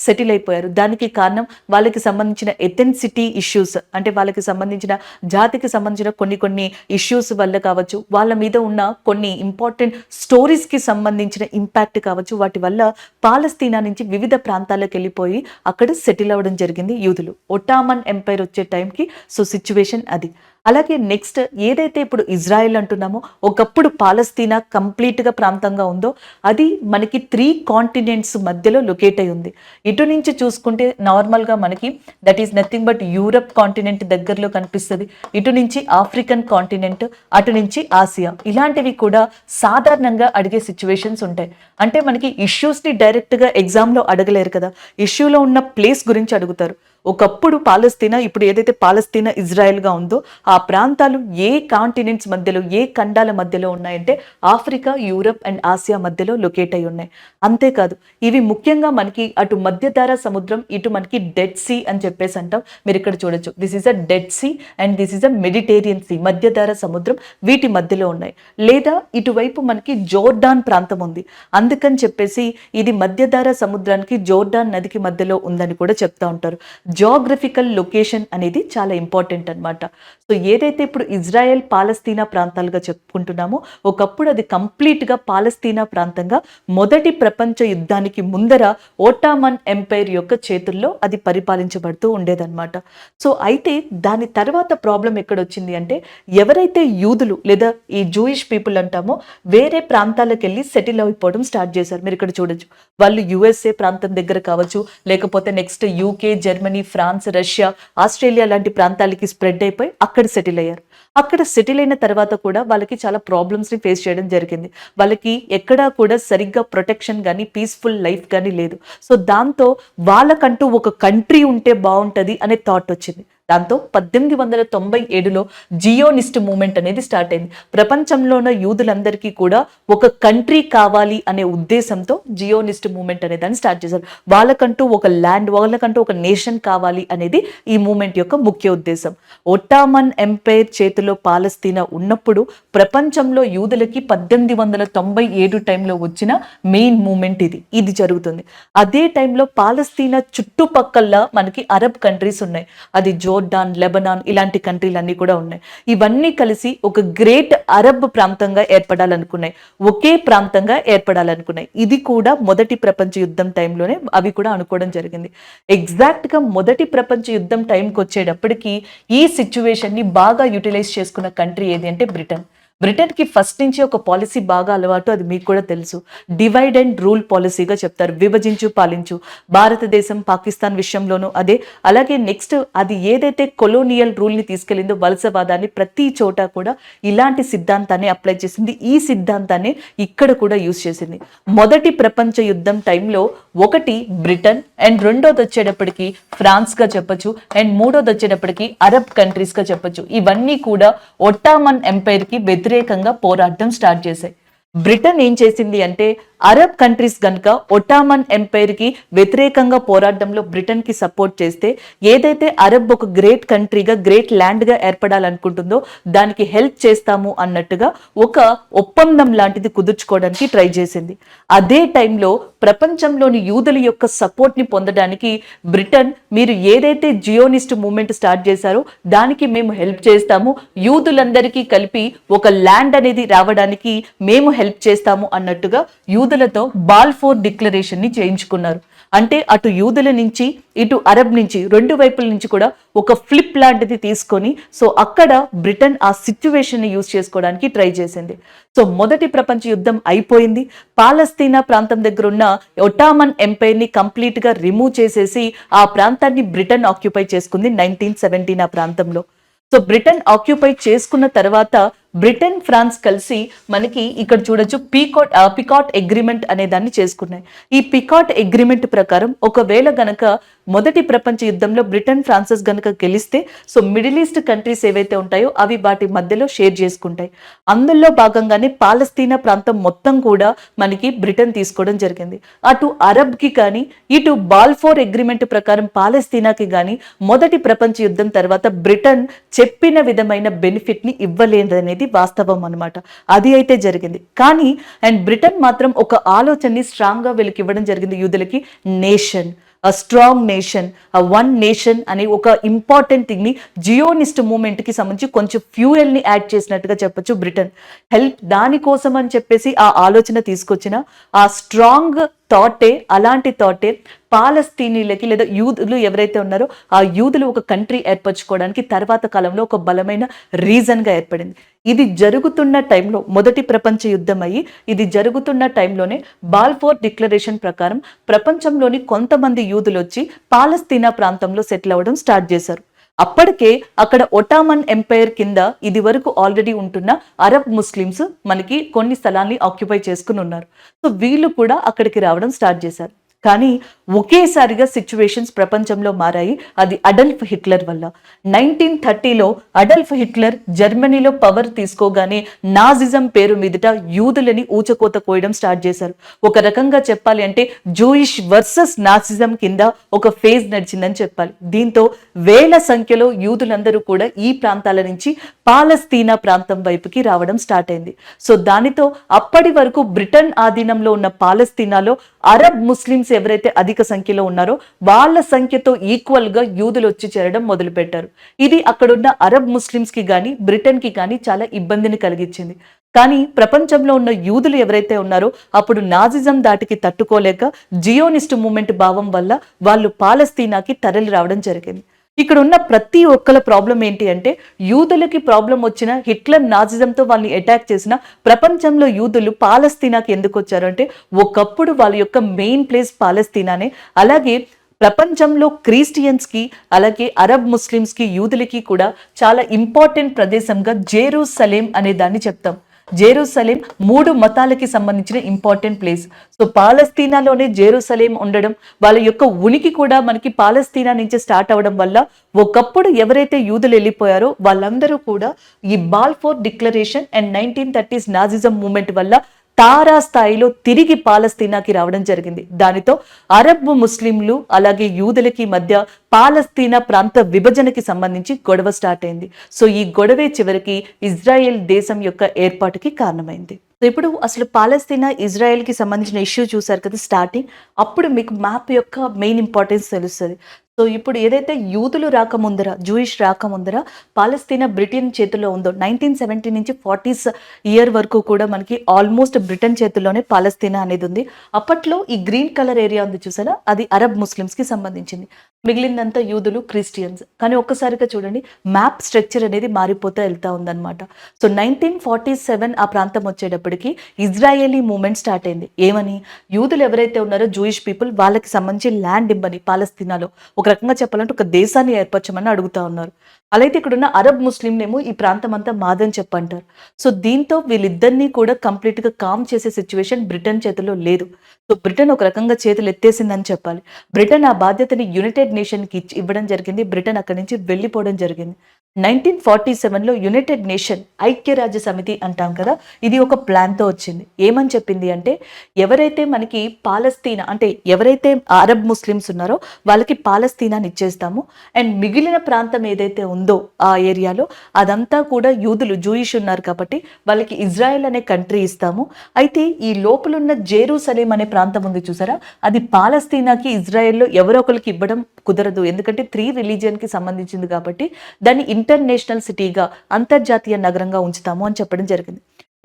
సెటిల్ అయిపోయారు. దానికి కారణం వాళ్ళకి సంబంధించిన ఎథెన్సిటీ ఇష్యూస్, అంటే వాళ్ళకి సంబంధించిన జాతికి సంబంధించిన కొన్ని ఇష్యూస్ వల్ల కావచ్చు, వాళ్ళ మీద ఉన్న కొన్ని ఇంపార్టెంట్ స్టోరీస్కి సంబంధించిన ఇంపాక్ట్ కావచ్చు, వాటి వల్ల పాలస్తీనా నుంచి వివిధ ప్రాంతాలకు వెళ్ళిపోయి అక్కడ సెటిల్ అవ్వడం జరిగింది యూదులు. ఒట్టామన్ ఎంపైర్ వచ్చే టైంకి సో సిచ్యువేషన్ అది. అలాగే నెక్స్ట్ ఏదైతే ఇప్పుడు ఇజ్రాయెల్ అంటున్నామో ఒకప్పుడు పాలస్తీనా కంప్లీట్గా ప్రాంతంగా ఉందో అది మనకి 3 కాంటినెంట్స్ మధ్యలో లొకేట్ అయి ఉంది. ఇటు నుంచి చూసుకుంటే నార్మల్గా మనకి that is nothing but Europe continent దగ్గరలో కనిపిస్తుంది. ఇటు నుంచి ఆఫ్రికన్ కాంటినెంట్, అటు నుంచి ఆసియా. ఇలాంటివి కూడా సాధారణంగా అడిగే సిచ్యువేషన్స్ ఉంటాయి. అంటే మనకి ఇష్యూస్ని డైరెక్ట్గా ఎగ్జామ్లో అడగలేరు కదా, ఇష్యూలో ఉన్న ప్లేస్ గురించి అడుగుతారు. ఒకప్పుడు పాలస్తీనా, ఇప్పుడు ఏదైతే పాలస్తీనా ఇజ్రాయెల్గా ఉందో ఆ ప్రాంతాలు ఏ కాంటినెంట్స్ మధ్యలో, ఏ ఖండాల మధ్యలో ఉన్నాయంటే ఆఫ్రికా, యూరప్ అండ్ ఆసియా మధ్యలో లొకేట్ అయి ఉన్నాయి. అంతేకాదు ఇవి ముఖ్యంగా మనకి అటు మధ్యధరా సముద్రం, ఇటు మనకి డెడ్ సీ అని చెప్పేసి అంటాం. మీరు ఇక్కడ చూడొచ్చు, this is a Dead Sea and this is a Mediterranean Sea. మధ్యధరా సముద్రం వీటి మధ్యలో ఉన్నాయి. లేదా ఇటువైపు మనకి జోర్డాన్ ప్రాంతం ఉంది. అందుకని చెప్పేసి ఇది మధ్యధరా సముద్రానికి, జోర్డాన్ నదికి మధ్యలో ఉందని కూడా చెప్తా ఉంటారు. జియోగ్రఫికల్ లొకేషన్ అనేది చాలా ఇంపార్టెంట్ అన్నమాట. సో ఏదైతే ఇప్పుడు ఇజ్రాయెల్, పాలస్తీనా ప్రాంతాలుగా చెప్పుకుంటున్నామో ఒకప్పుడు అది కంప్లీట్గా పాలస్తీనా ప్రాంతంగా మొదటి ప్రపంచ యుద్ధానికి ముందర ఓటామన్ ఎంపైర్ యొక్క చేతుల్లో అది పరిపాలించబడుతూ ఉండేదన్నమాట. సో అయితే దాని తర్వాత ప్రాబ్లం ఎక్కడొచ్చింది అంటే ఎవరైతే యూదులు లేదా ఈ జూయిష్ పీపుల్ అంటామో వేరే ప్రాంతాలకు వెళ్ళి సెటిల్ అయిపోవడం స్టార్ట్ చేశారు. మీరు ఇక్కడ చూడొచ్చు, వాళ్ళు యుఎస్ఏ ప్రాంతం దగ్గర కావచ్చు, లేకపోతే next UK, Germany, France, Russia, Australia లాంటి ప్రాంతాలకి స్ప్రెడ్ అయిపోయి అక్కడ సెటిల్ అయ్యారు. అక్కడ సెటిల్ అయిన తర్వాత కూడా వాళ్ళకి చాలా ప్రాబ్లమ్స్ ని ఫేస్ చేయడం జరిగింది. వాళ్ళకి ఎక్కడా కూడా సరిగ్గా ప్రొటెక్షన్ గానీ, పీస్‌ఫుల్ లైఫ్ గానీ లేదు. సో దాంతో వాళ్ళకంటూ ఒక కంట్రీ ఉంటే బావుంటది అనే థాట్ వచ్చింది. దాంతో 1897లో జియోనిస్ట్ మూవ్‌మెంట్ అనేది స్టార్ట్ అయింది. ప్రపంచంలో ఉన్న యూదులందరికీ కూడా ఒక కంట్రీ కావాలి అనే ఉద్దేశంతో జియోనిస్ట్ మూవ్‌మెంట్ అనే దాన్ని స్టార్ట్ చేశారు. వాళ్ళకంటూ ఒక ల్యాండ్, వాళ్ళకంటూ ఒక నేషన్ కావాలి అనేది ఈ మూవ్‌మెంట్ యొక్క ముఖ్య ఉద్దేశం. ఒట్టామన్ ఎంపైర్ చేతిలో పాలస్తీనా ఉన్నప్పుడు ప్రపంచంలో యూదులకి 1897 టైంలో వచ్చిన మెయిన్ మూవ్‌మెంట్ ఇది. ఇది జరుగుతుంది. అదే టైంలో పాలస్తీనా చుట్టుపక్కల మనకి అరబ్ కంట్రీస్ ఉన్నాయి. అది జోర్డాన్, లెబనాన్ ఇలాంటి కంట్రీలన్నీ కూడా ఉన్నాయి. ఇవన్నీ కలిసి ఒక గ్రేట్ అరబ్ ప్రాంతంగా ఏర్పడాలనుకున్నాయి. ఒకే ప్రాంతంగా ఏర్పడాలనుకున్నాయి. ఇది కూడా మొదటి ప్రపంచ యుద్ధం టైంలోనే అవి కూడా అనుకోవడం జరిగింది. ఎగ్జాక్ట్ గా మొదటి ప్రపంచ యుద్ధం టైంకి వచ్చేటప్పటికి ఈ సిచ్యువేషన్ ని బాగా యూటిలైజ్ చేసుకున్న కంట్రీ ఏది అంటే బ్రిటన్. బ్రిటన్కి ఫస్ట్ నుంచి ఒక పాలసీ బాగా అలవాటు, అది మీకు కూడా తెలుసు. డివైడ్ అండ్ రూల్ పాలసీగా చెప్తారు. విభజించు పాలించు. భారతదేశం, పాకిస్తాన్ విషయంలోనూ అదే. అలాగే నెక్స్ట్ అది ఏదైతే కొలోనియల్ రూల్ని తీసుకెళ్ళిందో, వలసవాదాన్ని, ప్రతి చోట కూడా ఇలాంటి సిద్ధాంతాన్ని అప్లై చేసింది. ఈ సిద్ధాంతాన్ని ఇక్కడ కూడా యూజ్ చేసింది. మొదటి ప్రపంచ యుద్ధం టైంలో ఒకటి బ్రిటన్ అండ్ రెండోది వచ్చేటప్పటికి ఫ్రాన్స్గా చెప్పొచ్చు అండ్ మూడోది వచ్చేటప్పటికి అరబ్ కంట్రీస్గా చెప్పొచ్చు. ఇవన్నీ కూడా ఒట్టామన్ ఎంపైర్కి వ్యతిరేకంగా పోరాటం స్టార్ట్ చేశాయి. బ్రిటన్ ఏం చేసింది అంటే అరబ్ కంట్రీస్ గనుక ఒట్టామన్ ఎంపైర్ కి వ్యతిరేకంగా పోరాటంలో బ్రిటన్ కి సపోర్ట్ చేస్తే, ఏదైతే అరబ్ ఒక గ్రేట్ కంట్రీగా, గ్రేట్ ల్యాండ్ గా ఏర్పడాలనుకుంటుందో దానికి హెల్ప్ చేస్తాము అన్నట్టుగా ఒక ఒప్పందం లాంటిది కుదుర్చుకోవడానికి ట్రై చేసింది. అదే టైంలో ప్రపంచంలోని యూదుల యొక్క సపోర్ట్ ని పొందడానికి బ్రిటన్, మీరు ఏదైతే జియోనిస్ట్ మూవ్మెంట్ స్టార్ట్ చేశారో దానికి మేము హెల్ప్ చేస్తాము, యూదులందరికీ కలిపి ఒక ల్యాండ్ అనేది రావడానికి మేము హెల్ప్ చేస్తాము అన్నట్టుగా యూదులతో బాల్ఫోర్ డిక్లరేషన్ ని చేయించుకున్నారు. అంటే అటు యూదుల నుంచి ఇటు అరబ్ నుంచి రెండు వైపుల నుంచి కూడా ఒక ఫ్లిప్ లాంటిది తీసుకొని, సో అక్కడ బ్రిటన్ ఆ సిచ్యువేషన్ ని యూజ్ చేసుకోవడానికి ట్రై చేసింది. సో మొదటి ప్రపంచ యుద్ధం అయిపోయింది. పాలస్తీనా ప్రాంతం దగ్గర ఉన్న ఒట్టామన్ ఎంపైర్ ని కంప్లీట్ గా రిమూవ్ చేసేసి ఆ ప్రాంతాన్ని బ్రిటన్ ఆక్యుపై చేసుకుంది 1917 ఆ ప్రాంతంలో. సో బ్రిటన్ ఆక్యుపై చేసుకున్న తర్వాత బ్రిటన్, ఫ్రాన్స్ కలిసి మనకి ఇక్కడ చూడొచ్చు పికాట్ అగ్రిమెంట్ అనే దాన్ని చేసుకున్నాయి. ఈ పికాట్ అగ్రిమెంట్ ప్రకారం ఒకవేళ గనక మొదటి ప్రపంచ యుద్ధంలో బ్రిటన్, ఫ్రాన్సెస్ గనక గెలిస్తే, సో మిడిల్ ఈస్ట్ కంట్రీస్ ఏవైతే ఉంటాయో అవి వాటి మధ్యలో షేర్ చేసుకుంటాయి. అందులో భాగంగానే పాలస్తీనా ప్రాంతం మొత్తం కూడా మనకి బ్రిటన్ తీసుకోవడం జరిగింది. అటు అరబ్ కి కానీ ఇటు బాల్ఫోర్ అగ్రిమెంట్ ప్రకారం పాలస్తీనాకి కానీ మొదటి ప్రపంచ యుద్ధం తర్వాత బ్రిటన్ చెప్పిన విధమైన బెనిఫిట్ ని ఇవ్వలేదనేది వాస్తవం అన్నమాట. అది అయితే జరిగింది. కానీ అండ్ బ్రిటన్ మాత్రం ఒక ఆలోచనని స్ట్రాంగ్ గా వీళ్ళకి ఇవ్వడం జరిగింది యూదులకి. Nation, strong nation, one nation అనే ఒక ఇంపార్టెంట్ థింగ్ ని జియోనిస్ట్ మూవ్మెంట్ కి సంబంధించి కొంచెం ఫ్యూయల్ ని యాడ్ చేసినట్టుగా చెప్పొచ్చు బ్రిటన్. హెల్ప్ దానికోసం అని చెప్పేసి ఆ ఆలోచన తీసుకొచ్చిన ఆ స్ట్రాంగ్ థాటే, అలాంటి థాటే పాలస్తీనీలకి లేదా యూదులు ఎవరైతే ఉన్నారో ఆ యూదులు ఒక కంట్రీ ఏర్పరచుకోవడానికి తర్వాత కాలంలో ఒక బలమైన రీజన్ గా ఏర్పడింది. ఇది జరుగుతున్న టైంలో మొదటి ప్రపంచ యుద్ధం అయ్యి ఇది జరుగుతున్న టైంలోనే బాల్ఫోర్ డిక్లరేషన్ ప్రకారం ప్రపంచంలోని కొంతమంది యూదులు వచ్చి పాలస్తీనా ప్రాంతంలో సెటిల్ అవ్వడం స్టార్ట్ చేశారు. అప్పటికే అక్కడ ఒటామన్ ఎంపైర్ కింద ఇది వరకు ఆల్రెడీ ఉంటున్న అరబ్ ముస్లిమ్స్ మనకి కొన్ని స్థలాన్ని ఆక్యుపై చేసుకుని ఉన్నారు. సో వీళ్ళు కూడా అక్కడికి రావడం స్టార్ట్ చేశారు. కానీ ఒకేసారిగా సిచ్యువేషన్స్ ప్రపంచంలో మారాయి. అది అడల్ఫ్ హిట్లర్ వల్ల. 1930లో అడల్ఫ్ హిట్లర్ జర్మనీలో పవర్ తీసుకోగానే నాజిజం పేరు మీదట యూదులని ఊచకోత కోయడం స్టార్ట్ చేశారు. ఒక రకంగా చెప్పాలి అంటే జూయిష్ వర్సెస్ నాజిజం కింద ఒక ఫేజ్ నడిచిందని చెప్పాలి. దీంతో వేల సంఖ్యలో యూదులందరూ కూడా ఈ ప్రాంతాల నుంచి పాలస్తీనా ప్రాంతం వైపుకి రావడం స్టార్ట్ అయింది. సో దానితో అప్పటి వరకు బ్రిటన్ ఆధీనంలో ఉన్న పాలస్తీనాలో అరబ్ ముస్లిమ్స్ ఎవరైతే అధిక సంఖ్యలో ఉన్నారో వాళ్ళ సంఖ్యతో ఈక్వల్ గా యూదులు వచ్చి చేరడం మొదలు పెట్టారు. ఇది అక్కడున్న అరబ్ ముస్లిమ్స్ కి గానీ బ్రిటన్ కి గానీ చాలా ఇబ్బందిని కలిగించింది. కానీ ప్రపంచంలో ఉన్న యూదులు ఎవరైతే ఉన్నారో అప్పుడు నాజిజం దాటికి తట్టుకోలేక జియోనిస్ట్ మూవ్మెంట్ భావం వల్ల వాళ్ళు పాలస్తీనాకి తరలి రావడం జరిగింది. ఇక్కడ ఉన్న ప్రతి ఒక్కల ప్రాబ్లం ఏంటి అంటే, యూదులకి ప్రాబ్లం వచ్చిన హిట్లర్ నాజిజంతో వాళ్ళని అటాక్ చేసిన ప్రపంచంలో యూదులు పాలస్తీనాకి ఎందుకు వచ్చారు అంటే, ఒకప్పుడు వాళ్ళ యొక్క మెయిన్ ప్లేస్ పాలస్తీనానే. అలాగే ప్రపంచంలో క్రిస్టియన్స్కి అలాగే అరబ్ ముస్లిమ్స్కి యూదులకి కూడా చాలా ఇంపార్టెంట్ ప్రదేశంగా జెరూసలేం అనే దాన్ని చెప్తాం. జెరూసలేం 3 మతాలకి సంబంధించిన ఇంపార్టెంట్ ప్లేస్. సో పాలస్తీనాలోనే జెరూసలేం ఉండడం, వాళ్ళ యొక్క ఉనికి కూడా మనకి పాలస్తీనా నుంచి స్టార్ట్ అవడం వల్ల ఒకప్పుడు ఎవరైతే యూదులు వెళ్ళిపోయారో వాళ్ళందరూ కూడా ఈ Balfour declaration and 1930s Nazism movement వల్ల తారా స్థాయిలో తిరిగి పాలస్తీనాకి రావడం జరిగింది. దానితో అరబ్ ముస్లింలు అలాగే యూదులకి మధ్య పాలస్తీనా ప్రాంత విభజనకి సంబంధించి గొడవ స్టార్ట్ అయింది. సో ఈ గొడవే చివరికి ఇజ్రాయెల్ దేశం యొక్క ఏర్పాటుకి కారణమైంది. సో ఇప్పుడు అసలు పాలస్తీనా ఇజ్రాయెల్కి సంబంధించిన ఇష్యూ చూసారు కదా స్టార్టింగ్, అప్పుడు మీకు మ్యాప్ యొక్క మెయిన్ ఇంపార్టెన్స్ తెలుస్తుంది. సో ఇప్పుడు ఏదైతే యూదులు రాకముందర, జూయిష్ రాకముందర పాలస్తీనా బ్రిటన్ చేతుల్లో ఉందో 1970 నుంచి 40s ఇయర్ వరకు కూడా మనకి ఆల్మోస్ట్ బ్రిటన్ చేతుల్లోనే పాలస్తీనా అనేది ఉంది. అప్పట్లో ఈ గ్రీన్ కలర్ ఏరియా ఉంది చూసారా, అది అరబ్ ముస్లిమ్స్కి సంబంధించింది. మిగిలిందంతా యూదులు, క్రిస్టియన్స్. కానీ ఒక్కసారిగా చూడండి మ్యాప్ స్ట్రక్చర్ అనేది మారిపోతూ వెళ్తా ఉందన్నమాట. సో 1947 ఆ ప్రాంతం వచ్చేటప్పటికి ఇజ్రాయేలీ మూవ్మెంట్ స్టార్ట్ అయింది. ఏమని, యూదులు ఎవరైతే ఉన్నారో జూయిష్ పీపుల్ వాళ్ళకి సంబంధించి ల్యాండ్ ఇవ్వని పాలస్తీనాలో, ఒక రకంగా చెప్పాలంటే ఒక దేశాన్ని ఏర్పరచమని అడుగుతా ఉన్నారు. అలాగే ఇక్కడున్న అరబ్ ముస్లింలేమో ఈ ప్రాంతం అంతా మాదని చెప్పంటారు. సో దీంతో వీళ్ళిద్దరినీ కూడా కంప్లీట్గా కామ్ చేసే సిచ్యువేషన్ బ్రిటన్ చేతిలో లేదు. సో బ్రిటన్ ఒక రకంగా చేతులు ఎత్తేసిందని చెప్పాలి. బ్రిటన్ ఆ బాధ్యతని యునైటెడ్ నేషన్కి ఇవ్వడం జరిగింది. బ్రిటన్ అక్కడి నుంచి వెళ్ళిపోవడం జరిగింది. 1947లో యునైటెడ్ నేషన్ ఐక్యరాజ్య సమితి అంటాం కదా, ఇది ఒక ప్లాన్తో వచ్చింది. ఏమని చెప్పింది అంటే, ఎవరైతే మనకి పాలస్తీనా అంటే ఎవరైతే అరబ్ ముస్లిమ్స్ ఉన్నారో వాళ్ళకి పాలస్తీనాని ఇచ్చేస్తాము, అండ్ మిగిలిన ప్రాంతం ఏదైతే ఉందో ఆ ఏరియాలో అదంతా కూడా యూదులు, జూయిష్ ఉన్నారు కాబట్టి వాళ్ళకి ఇజ్రాయెల్ అనే కంట్రీ ఇస్తాము. అయితే ఈ లోపలున్న జెరూసలేం అనే ప్రాంతం ఉంది చూసారా, అది పాలస్తీనాకి ఇజ్రాయెల్లో ఎవరో ఒకరికి ఇవ్వడం కుదరదు. ఎందుకంటే 3 రిలీజియన్కి సంబంధించింది కాబట్టి దాన్ని ఇంటర్నేషనల్ సిటీగా, అంతర్జాతీయ నగరంగా ఉంచుతాము అని చెప్పడం జరిగింది.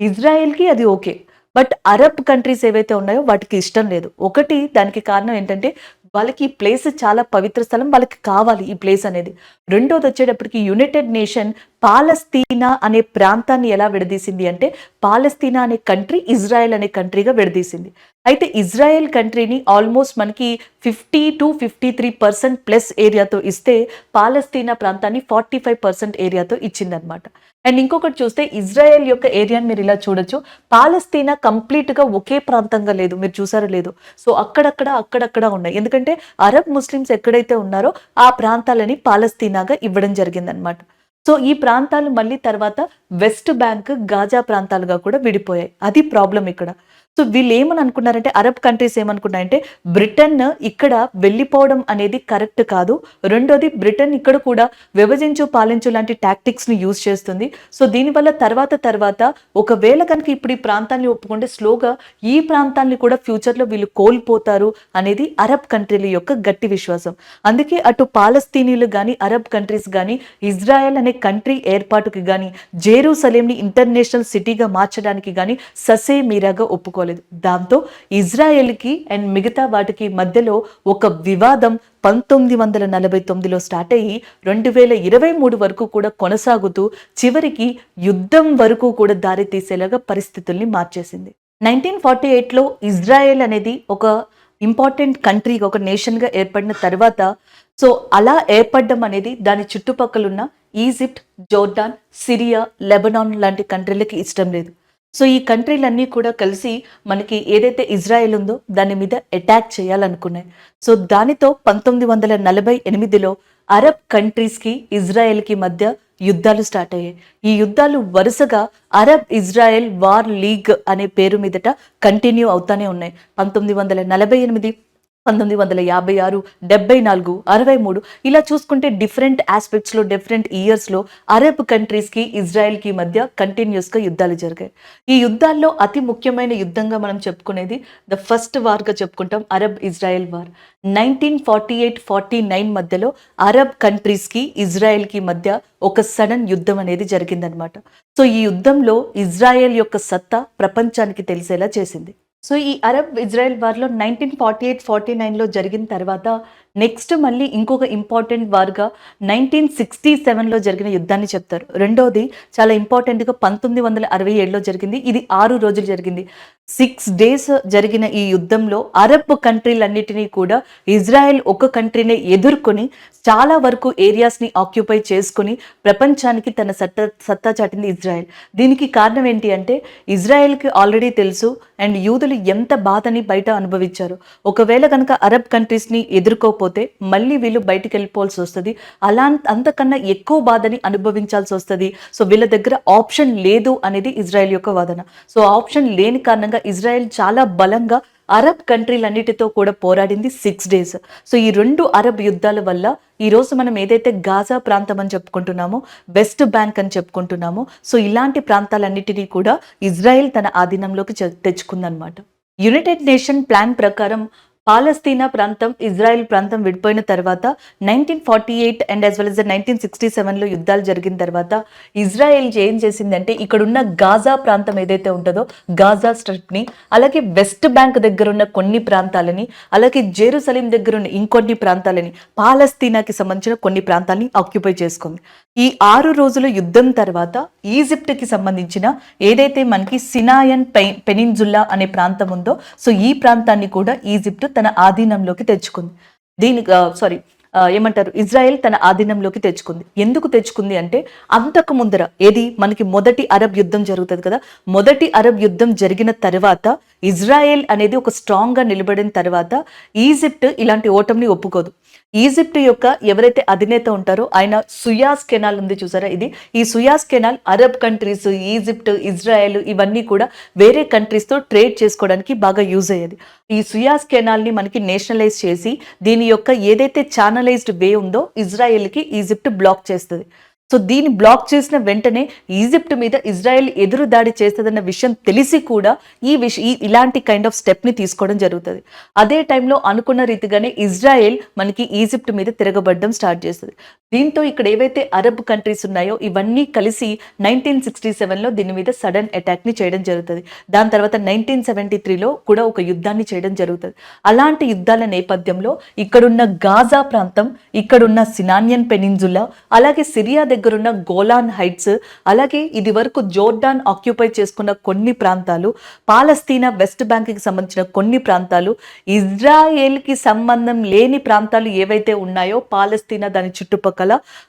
ఇజ్రాయెల్కి అది ఓకే, బట్ అరబ్ కంట్రీస్ ఏవైతే ఉన్నాయో వాటికి ఇష్టం లేదు. ఒకటి దానికి కారణం ఏంటంటే వాళ్ళకి ఈ ప్లేస్ చాలా పవిత్ర స్థలం, వాళ్ళకి కావాలి ఈ ప్లేస్ అనేది. రెండోది వచ్చేటప్పటికి యునైటెడ్ నేషన్ పాలస్తీనా అనే ప్రాంతాన్ని ఎలా విడదీసింది అంటే, పాలస్తీనా అనే కంట్రీ ఇజ్రాయెల్ అనే కంట్రీగా విడదీసింది. అయితే ఇజ్రాయెల్ కంట్రీని ఆల్మోస్ట్ మనకి 50 to 53% ప్లస్ ఏరియాతో ఇస్తే, పాలస్తీనా ప్రాంతాన్ని 45% ఏరియాతో ఇచ్చిందనమాట. అండ్ ఇంకొకటి చూస్తే ఇజ్రాయెల్ యొక్క ఏరియాని మీరు ఇలా చూడొచ్చు, పాలస్తీనా కంప్లీట్గా ఒకే ప్రాంతంగా లేదు, మీరు చూసారో లేదు. సో అక్కడక్కడ ఉన్నాయి. ఎందుకంటే అరబ్ ముస్లిమ్స్ ఎక్కడైతే ఉన్నారో ఆ ప్రాంతాలని పాలస్తీనాగా ఇవ్వడం జరిగిందనమాట. సో ఈ ప్రాంతాలు మళ్ళీ తర్వాత వెస్ట్ బ్యాంక్, గాజా ప్రాంతాలుగా కూడా విడిపోయాయి. అది ప్రాబ్లం ఇక్కడ. సో వీళ్ళు ఏమని అనుకున్నారంటే, అరబ్ కంట్రీస్ ఏమనుకున్నాయంటే, బ్రిటన్ ఇక్కడ వెళ్ళిపోవడం అనేది కరెక్ట్ కాదు. రెండోది, బ్రిటన్ ఇక్కడ కూడా విభజించు పాలించు లాంటి టాక్టిక్స్ని యూజ్ చేస్తుంది. సో దీనివల్ల తర్వాత ఒకవేళ కనుక ఇప్పుడు ఈ ప్రాంతాన్ని ఒప్పుకుంటే స్లోగా ఈ ప్రాంతాన్ని కూడా ఫ్యూచర్లో వీళ్ళు కోల్పోతారు అనేది అరబ్ కంట్రీల యొక్క గట్టి విశ్వాసం. అందుకే అటు పాలస్తీనీలు కానీ, అరబ్ కంట్రీస్ కానీ ఇజ్రాయెల్ అనే కంట్రీ ఏర్పాటుకి కానీ, జెరూసలేంని ఇంటర్నేషనల్ సిటీగా మార్చడానికి కానీ ససేమీరాగా ఒప్పుకోలేదు. దాంతో ఇజ్రాయెల్కి అండ్ మిగతా వాటికి మధ్యలో ఒక వివాదం 1949లో స్టార్ట్ అయ్యి 2023 వరకు కూడా కొనసాగుతూ చివరికి యుద్ధం వరకు కూడా దారి తీసేలాగా పరిస్థితుల్ని మార్చేసింది. 1948లో ఇజ్రాయెల్ అనేది ఒక ఇంపార్టెంట్ కంట్రీగా, ఒక నేషన్గా ఏర్పడిన తర్వాత, సో అలా ఏర్పడడం అనేది దాని చుట్టుపక్కలున్న ఈజిప్ట్, జోర్డాన్, సిరియా, లెబనాన్ లాంటి కంట్రీలకి ఇష్టం లేదు. సో ఈ కంట్రీలన్నీ కూడా కలిసి మనకి ఏదైతే ఇజ్రాయెల్ ఉందో దాని మీద అటాక్ చేయాలనుకున్నాయి. సో దానితో 1948లో అరబ్ కంట్రీస్కి, ఇజ్రాయెల్కి మధ్య యుద్ధాలు స్టార్ట్ అయ్యాయి. ఈ యుద్ధాలు వరుసగా అరబ్ ఇజ్రాయెల్ వార్ లీగ్ అనే పేరు మీదట కంటిన్యూ అవుతానే ఉన్నాయి. 1948, 1956, 74, 63 ఇలా చూసుకుంటే డిఫరెంట్ ఆస్పెక్ట్స్లో, డిఫరెంట్ ఇయర్స్లో అరబ్ కంట్రీస్కి, ఇజ్రాయెల్కి మధ్య కంటిన్యూస్గా యుద్ధాలు జరిగాయి. ఈ యుద్ధాల్లో అతి ముఖ్యమైన యుద్ధంగా మనం చెప్పుకునేది ద ఫస్ట్ వార్గా చెప్పుకుంటాం, అరబ్ ఇజ్రాయెల్ వార్. 1948-49 మధ్యలో అరబ్ కంట్రీస్కి, ఇజ్రాయెల్కి మధ్య ఒక సడన్ యుద్ధం అనేది జరిగిందనమాట. సో ఈ యుద్ధంలో ఇజ్రాయెల్ యొక్క సత్తా ప్రపంచానికి తెలిసేలా చేసింది. సో ఈ అరబ్ ఇజ్రాయెల్ వార్లో 1948-49లో జరిగిన తర్వాత నెక్స్ట్ మళ్ళీ ఇంకొక ఇంపార్టెంట్ వార్‌గా 1967లో జరిగిన యుద్ధాన్ని చెప్తారు. రెండోది చాలా ఇంపార్టెంట్‌గా 1967లో జరిగింది. ఇది 6 రోజులు జరిగింది. 6 డేస్ జరిగిన ఈ యుద్ధంలో అరబ్ కంట్రీలన్నిటిని కూడా ఇజ్రాయెల్ ఒక కంట్రీనే ఎదుర్కొని చాలా వరకు ఏరియాస్‌ని ఆక్యుపై చేసుకొని ప్రపంచానికి తన సత్తా చాటింది ఇజ్రాయెల్. దీనికి కారణం ఏంటి అంటే ఇజ్రాయెల్‌కి ఆల్రెడీ తెలుసు అండ్ యూదులు ఎంత బాధని బయట అనుభవించారు. ఒకవేళ గనక అరబ్ కంట్రీస్‌ని ఎదుర్కోకపోతే మళ్ళీ వీళ్ళు బయటికెళ్ళిపోవాల్సి వస్తది. అంతకన్నా ఎక్కువ బాధని అనుభవించాల్సి వస్తది. సో వీళ్ళ దగ్గర ఆప్షన్ లేదు అనేది ఇజ్రాయెల్ యొక్క వాదన. సో ఆప్షన్ లేని కారణంగా ఇజ్రాయెల్ చాలా బలంగా అరబ్ కంట్రీలన్నిటితో కూడా పోరాడింది 6 డేస్. సో ఈ 2 అరబ్ యుద్ధాల వల్ల ఈరోజు మనం ఏదైతే గాజా ప్రాంతం అని చెప్పుకుంటున్నామో, వెస్ట్ బ్యాంక్ అని చెప్పుకుంటున్నామో, సో ఇలాంటి ప్రాంతాలన్నిటినీ కూడా ఇజ్రాయెల్ తన ఆధీనంలోకి తెచ్చుకుందనమాట. యునైటెడ్ నేషన్ ప్లాన్ ప్రకారం పాలస్తీనా ప్రాంతం, ఇజ్రాయెల్ ప్రాంతం విడిపోయిన తర్వాత 1948 అండ్ యాజ్ వెల్ యాజ్ 1967లో యుద్ధాలు జరిగిన తర్వాత ఇజ్రాయెల్ ఏం చేసిందంటే ఇక్కడున్న గాజా ప్రాంతం ఏదైతే ఉంటుందో గాజా స్ట్రిప్ని, అలాగే వెస్ట్ బ్యాంక్ దగ్గర ఉన్న కొన్ని ప్రాంతాలని, అలాగే జెరూసలేం దగ్గర ఉన్న ఇంకొన్ని ప్రాంతాలని, పాలస్తీనాకి సంబంధించిన కొన్ని ప్రాంతాలని ఆక్యుపై చేసుకుంది. ఈ 6 రోజుల యుద్ధం తర్వాత ఈజిప్ట్కి సంబంధించిన ఏదైతే మనకి సినాయన్ పెనిన్జుల్లా అనే ప్రాంతం ఉందో, సో ఈ ప్రాంతాన్ని కూడా ఈజిప్ట్ తన ఆధీనంలోకి తెచ్చుకుంది. ఏమంటారు, ఇజ్రాయెల్ తన ఆధీనంలోకి తెచ్చుకుంది. ఎందుకు తెచ్చుకుంది అంటే అంతకు ముందర ఏది మనకి మొదటి అరబ్ యుద్ధం జరుగుతుంది కదా, మొదటి అరబ్ యుద్ధం జరిగిన తర్వాత ఇజ్రాయెల్ అనేది ఒక స్ట్రాంగ్గా నిలబడిన తర్వాత ఈజిప్ట్ ఇలాంటి ఓటమిని ఒప్పుకోదు. ఈజిప్ట్ యొక్క ఎవరైతే అధినేత ఉంటారో ఆయన సుయాస్ కెనాల్ ఉంది చూసారా, ఇది ఈ Suyash canal Arab countries, Egypt, Israel ఇవన్నీ కూడా వేరే కంట్రీస్తో ట్రేడ్ చేసుకోవడానికి బాగా యూజ్ అయ్యేది. ఈ సుయాస్ కెనాల్ని మనకి నేషనలైజ్ చేసి దీని యొక్క ఏదైతే ఛానలైజ్డ్ వే ఉందో ఇజ్రాయెల్కి ఈజిప్ట్ బ్లాక్ చేస్తుంది. సో దీన్ని బ్లాక్ చేసిన వెంటనే ఈజిప్ట్ మీద ఇజ్రాయెల్ ఎదురు దాడి చేస్తుందన్న విషయం తెలిసి కూడా ఇలాంటి కైండ్ ఆఫ్ స్టెప్ని తీసుకోవడం జరుగుతుంది. అదే టైంలో అనుకున్న రీతిగానే ఇజ్రాయెల్ మనకి ఈజిప్ట్ మీద తిరగబడడం స్టార్ట్ చేస్తుంది. దీంతో ఇక్కడ ఏవైతే అరబ్ కంట్రీస్ ఉన్నాయో ఇవన్నీ కలిసి 1967లో దీని మీద సడన్ అటాక్ని చేయడం జరుగుతుంది. దాని తర్వాత 1973లో కూడా ఒక యుద్ధాన్ని చేయడం జరుగుతుంది. అలాంటి యుద్ధాల నేపథ్యంలో ఇక్కడున్న గాజా ప్రాంతం, ఇక్కడున్న సినానియన్ పెనిన్జులా, అలాగే సిరియా దగ్గరున్న గోలాన్ హైట్స్, అలాగే ఇది వరకు జోర్డాన్ ఆక్యుపై చేసుకున్న కొన్ని ప్రాంతాలు, పాలస్తీనా వెస్ట్ బ్యాంక్కి సంబంధించిన కొన్ని ప్రాంతాలు, ఇజ్రాయెల్కి సంబంధం లేని ప్రాంతాలు ఏవైతే ఉన్నాయో పాలస్తీనా దాని చుట్టుపక్కల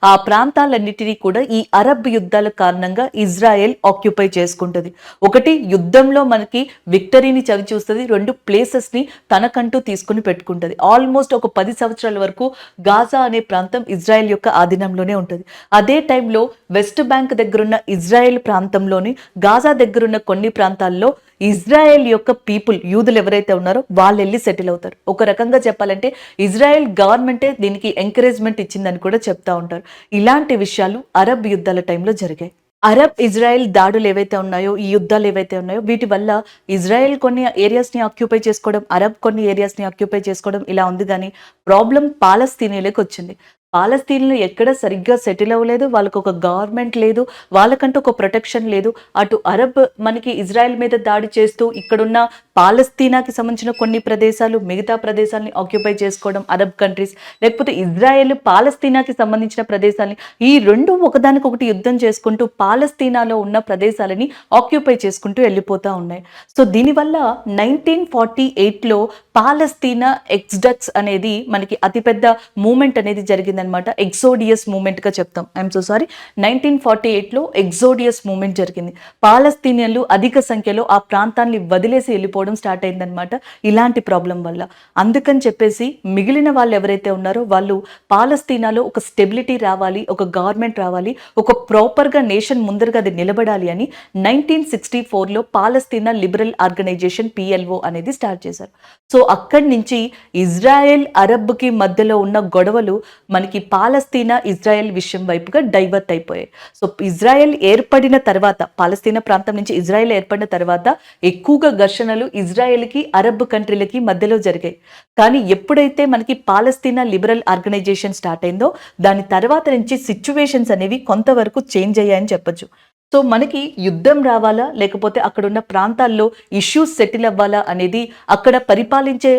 ఆ ప్రాంతాలన్నిటినీ కూడా ఈ అరబ్ యుద్ధాల కారణంగా ఇజ్రాయెల్ ఆక్యుపై చేసుకుంటుంది. ఒకటి యుద్ధంలో మనకి విక్టరీని చవి చూస్తుంది, 2 ప్లేసెస్ని తనకంటూ తీసుకుని పెట్టుకుంటుంది. ఆల్మోస్ట్ ఒక 10 సంవత్సరాల వరకు గాజా అనే ప్రాంతం ఇజ్రాయెల్ యొక్క ఆధీనంలోనే ఉంటుంది. అదే టైంలో వెస్ట్ బ్యాంక్ దగ్గరున్న ఇజ్రాయెల్ ప్రాంతంలోని గాజా దగ్గరున్న కొన్ని ప్రాంతాల్లో ఇజ్రాయెల్ యొక్క పీపుల్, యూదులు ఎవరైతే ఉన్నారో వాళ్ళు వెళ్ళి సెటిల్ అవుతారు. ఒక రకంగా చెప్పాలంటే ఇజ్రాయెల్ గవర్నమెంటే దీనికి ఎంకరేజ్మెంట్ ఇచ్చిందని కూడా చెప్తా ఉంటారు. ఇలాంటి విషయాలు అరబ్ యుద్ధాల టైంలో జరిగాయి. అరబ్ ఇజ్రాయెల్ దాడులు ఏవైతే ఉన్నాయో, ఈ యుద్ధాలు ఏవైతే ఉన్నాయో వీటి వల్ల ఇజ్రాయెల్ కొన్ని ఏరియాస్ని ఆక్యుపై చేసుకోవడం, అరబ్ కొన్ని ఏరియాస్ని ఆక్యుపై చేసుకోవడం ఇలా ఉంది. కానీ ప్రాబ్లం పాలస్తీనియాలకు వచ్చింది. పాలస్తీన్లు ఎక్కడ సరిగ్గా సెటిల్ అవ్వలేదు, వాళ్ళకు ఒక గవర్నమెంట్ లేదు, వాళ్ళకంటూ ఒక ప్రొటెక్షన్ లేదు. అటు అరబ్ మనకి ఇజ్రాయెల్ మీద దాడి చేస్తూ ఇక్కడున్న పాలస్తీనాకి సంబంధించిన కొన్ని ప్రదేశాలు, మిగతా ప్రదేశాలని ఆక్యుపై చేసుకోవడం అరబ్ కంట్రీస్, లేకపోతే ఇజ్రాయెల్ పాలస్తీనాకి సంబంధించిన ప్రదేశాలని, ఈ రెండు ఒకదానికొకటి యుద్ధం చేసుకుంటూ పాలస్తీనాలో ఉన్న ప్రదేశాలని ఆక్యుపై చేసుకుంటూ వెళ్ళిపోతూ ఉన్నాయి. సో దీనివల్ల 1948లో పాలస్తీనా ఎక్స్డక్స్ అనేది మనకి అతిపెద్ద మూమెంట్ అనేది జరిగిందనమాట. ఎక్సోడియస్ మూమెంట్గా చెప్తాం. ఐఎమ్ సో సారీ, 1948లో ఎక్సోడియస్ మూమెంట్ జరిగింది. పాలస్తీనియన్లు అధిక సంఖ్యలో ఆ ప్రాంతాన్ని వదిలేసి వెళ్ళిపోవడం స్టార్ట్ అయిందనమాట ఇలాంటి ప్రాబ్లం వల్ల. అందుకని చెప్పేసి మిగిలిన వాళ్ళు ఎవరైతే ఉన్నారో వాళ్ళు పాలస్తీనాలో ఒక స్టెబిలిటీ రావాలి, ఒక గవర్నమెంట్ రావాలి, ఒక ప్రాపర్గా నేషన్ ముందరగా అది నిలబడాలి అని 1964లో పాలస్తీనా లిబరల్ ఆర్గనైజేషన్ PLO అనేది స్టార్ట్ చేశారు. సో అక్కడి నుంచి ఇజ్రాయెల్ అరబ్కి మధ్యలో ఉన్న గొడవలు మనకి పాలస్తీనా ఇజ్రాయెల్ విషయం వైపుగా డైవర్ట్ అయిపోయాయి. సో ఇజ్రాయెల్ ఏర్పడిన తర్వాత, పాలస్తీనా ప్రాంతం నుంచి ఇజ్రాయెల్ ఏర్పడిన తర్వాత ఎక్కువగా ఘర్షణలు ఇజ్రాయెల్కి అరబ్ కంట్రీలకి మధ్యలో జరిగాయి. కానీ ఎప్పుడైతే మనకి పాలస్తీనా లిబరల్ ఆర్గనైజేషన్ స్టార్ట్ అయిందో దాని తర్వాత నుంచి సిచ్యువేషన్స్ అనేవి కొంతవరకు చేంజ్ అయ్యాయని చెప్పొచ్చు. సో మనకి యుద్ధం రావాలా లేకపోతే అక్కడ ఉన్న ప్రాంతాల్లో ఇష్యూస్ సెటిల్ అవ్వాలా అనేది అక్కడ పరిపాలించే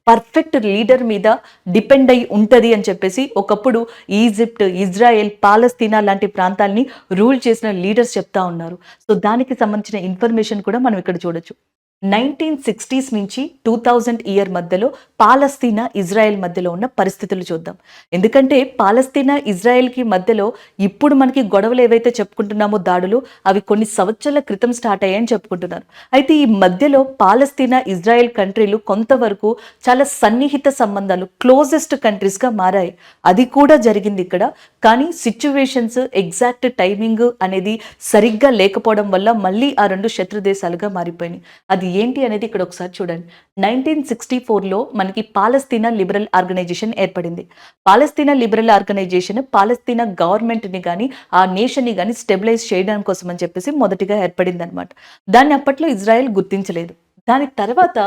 పర్ఫెక్ట్ లీడర్ మీద డిపెండ్ అయి ఉంటది అని చెప్పేసి ఒకప్పుడు ఈజిప్ట్, ఇజ్రాయెల్, పాలస్తీనా లాంటి ప్రాంతాల్ని రూల్ చేసిన లీడర్స్ చెప్తా ఉన్నారు. సో దానికి సంబంధించిన ఇన్ఫర్మేషన్ కూడా మనం ఇక్కడ చూడొచ్చు. 1960s నుంచి 2000 ఇయర్ మధ్యలో పాలస్తీనా, ఇజ్రాయెల్ మధ్యలో ఉన్న పరిస్థితులు చూద్దాం. ఎందుకంటే పాలస్తీనా, ఇజ్రాయెల్‌కి మధ్యలో ఇప్పుడు మనకి గొడవలు ఏవైతే చెప్పుకుంటున్నామో దాడులు, అవి కొన్ని సంవత్సరాల క్రితం స్టార్ట్ అయ్యాయని చెప్పుకుంటున్నారు. అయితే ఈ మధ్యలో పాలస్తీనా, ఇజ్రాయెల్ కంట్రీలు కొంతవరకు చాలా సన్నిహిత సంబంధాలు, క్లోజెస్ట్ కంట్రీస్‌గా మారాయి. అది కూడా జరిగింది ఇక్కడ. కానీ సిట్యుయేషన్స్, ఎగ్జాక్ట్ టైమింగ్ అనేది సరిగ్గా లేకపోవడం వల్ల మళ్ళీ ఆ 2 శత్రు దేశాలుగా మారిపోయినాయి. అది ఏంటి అనేది ఇక్కడ ఒకసారి చూడండి. 1964లో మనకి పాలస్తీనా లిబరల్ ఆర్గనైజేషన్ ఏర్పడింది. పాలస్తీనా లిబరల్ ఆర్గనైజేషన్ పాలస్తీనా గవర్నమెంట్‌ని గాని, ఆ నేషన్‌ని గాని స్టెబిలైజ్ చేయడం కోసం అని చెప్పేసి మొదటిగా ఏర్పడిందనమాట. దాన్ని అప్పట్లో ఇజ్రాయెల్ గుర్తించలేదు. దాని తర్వాత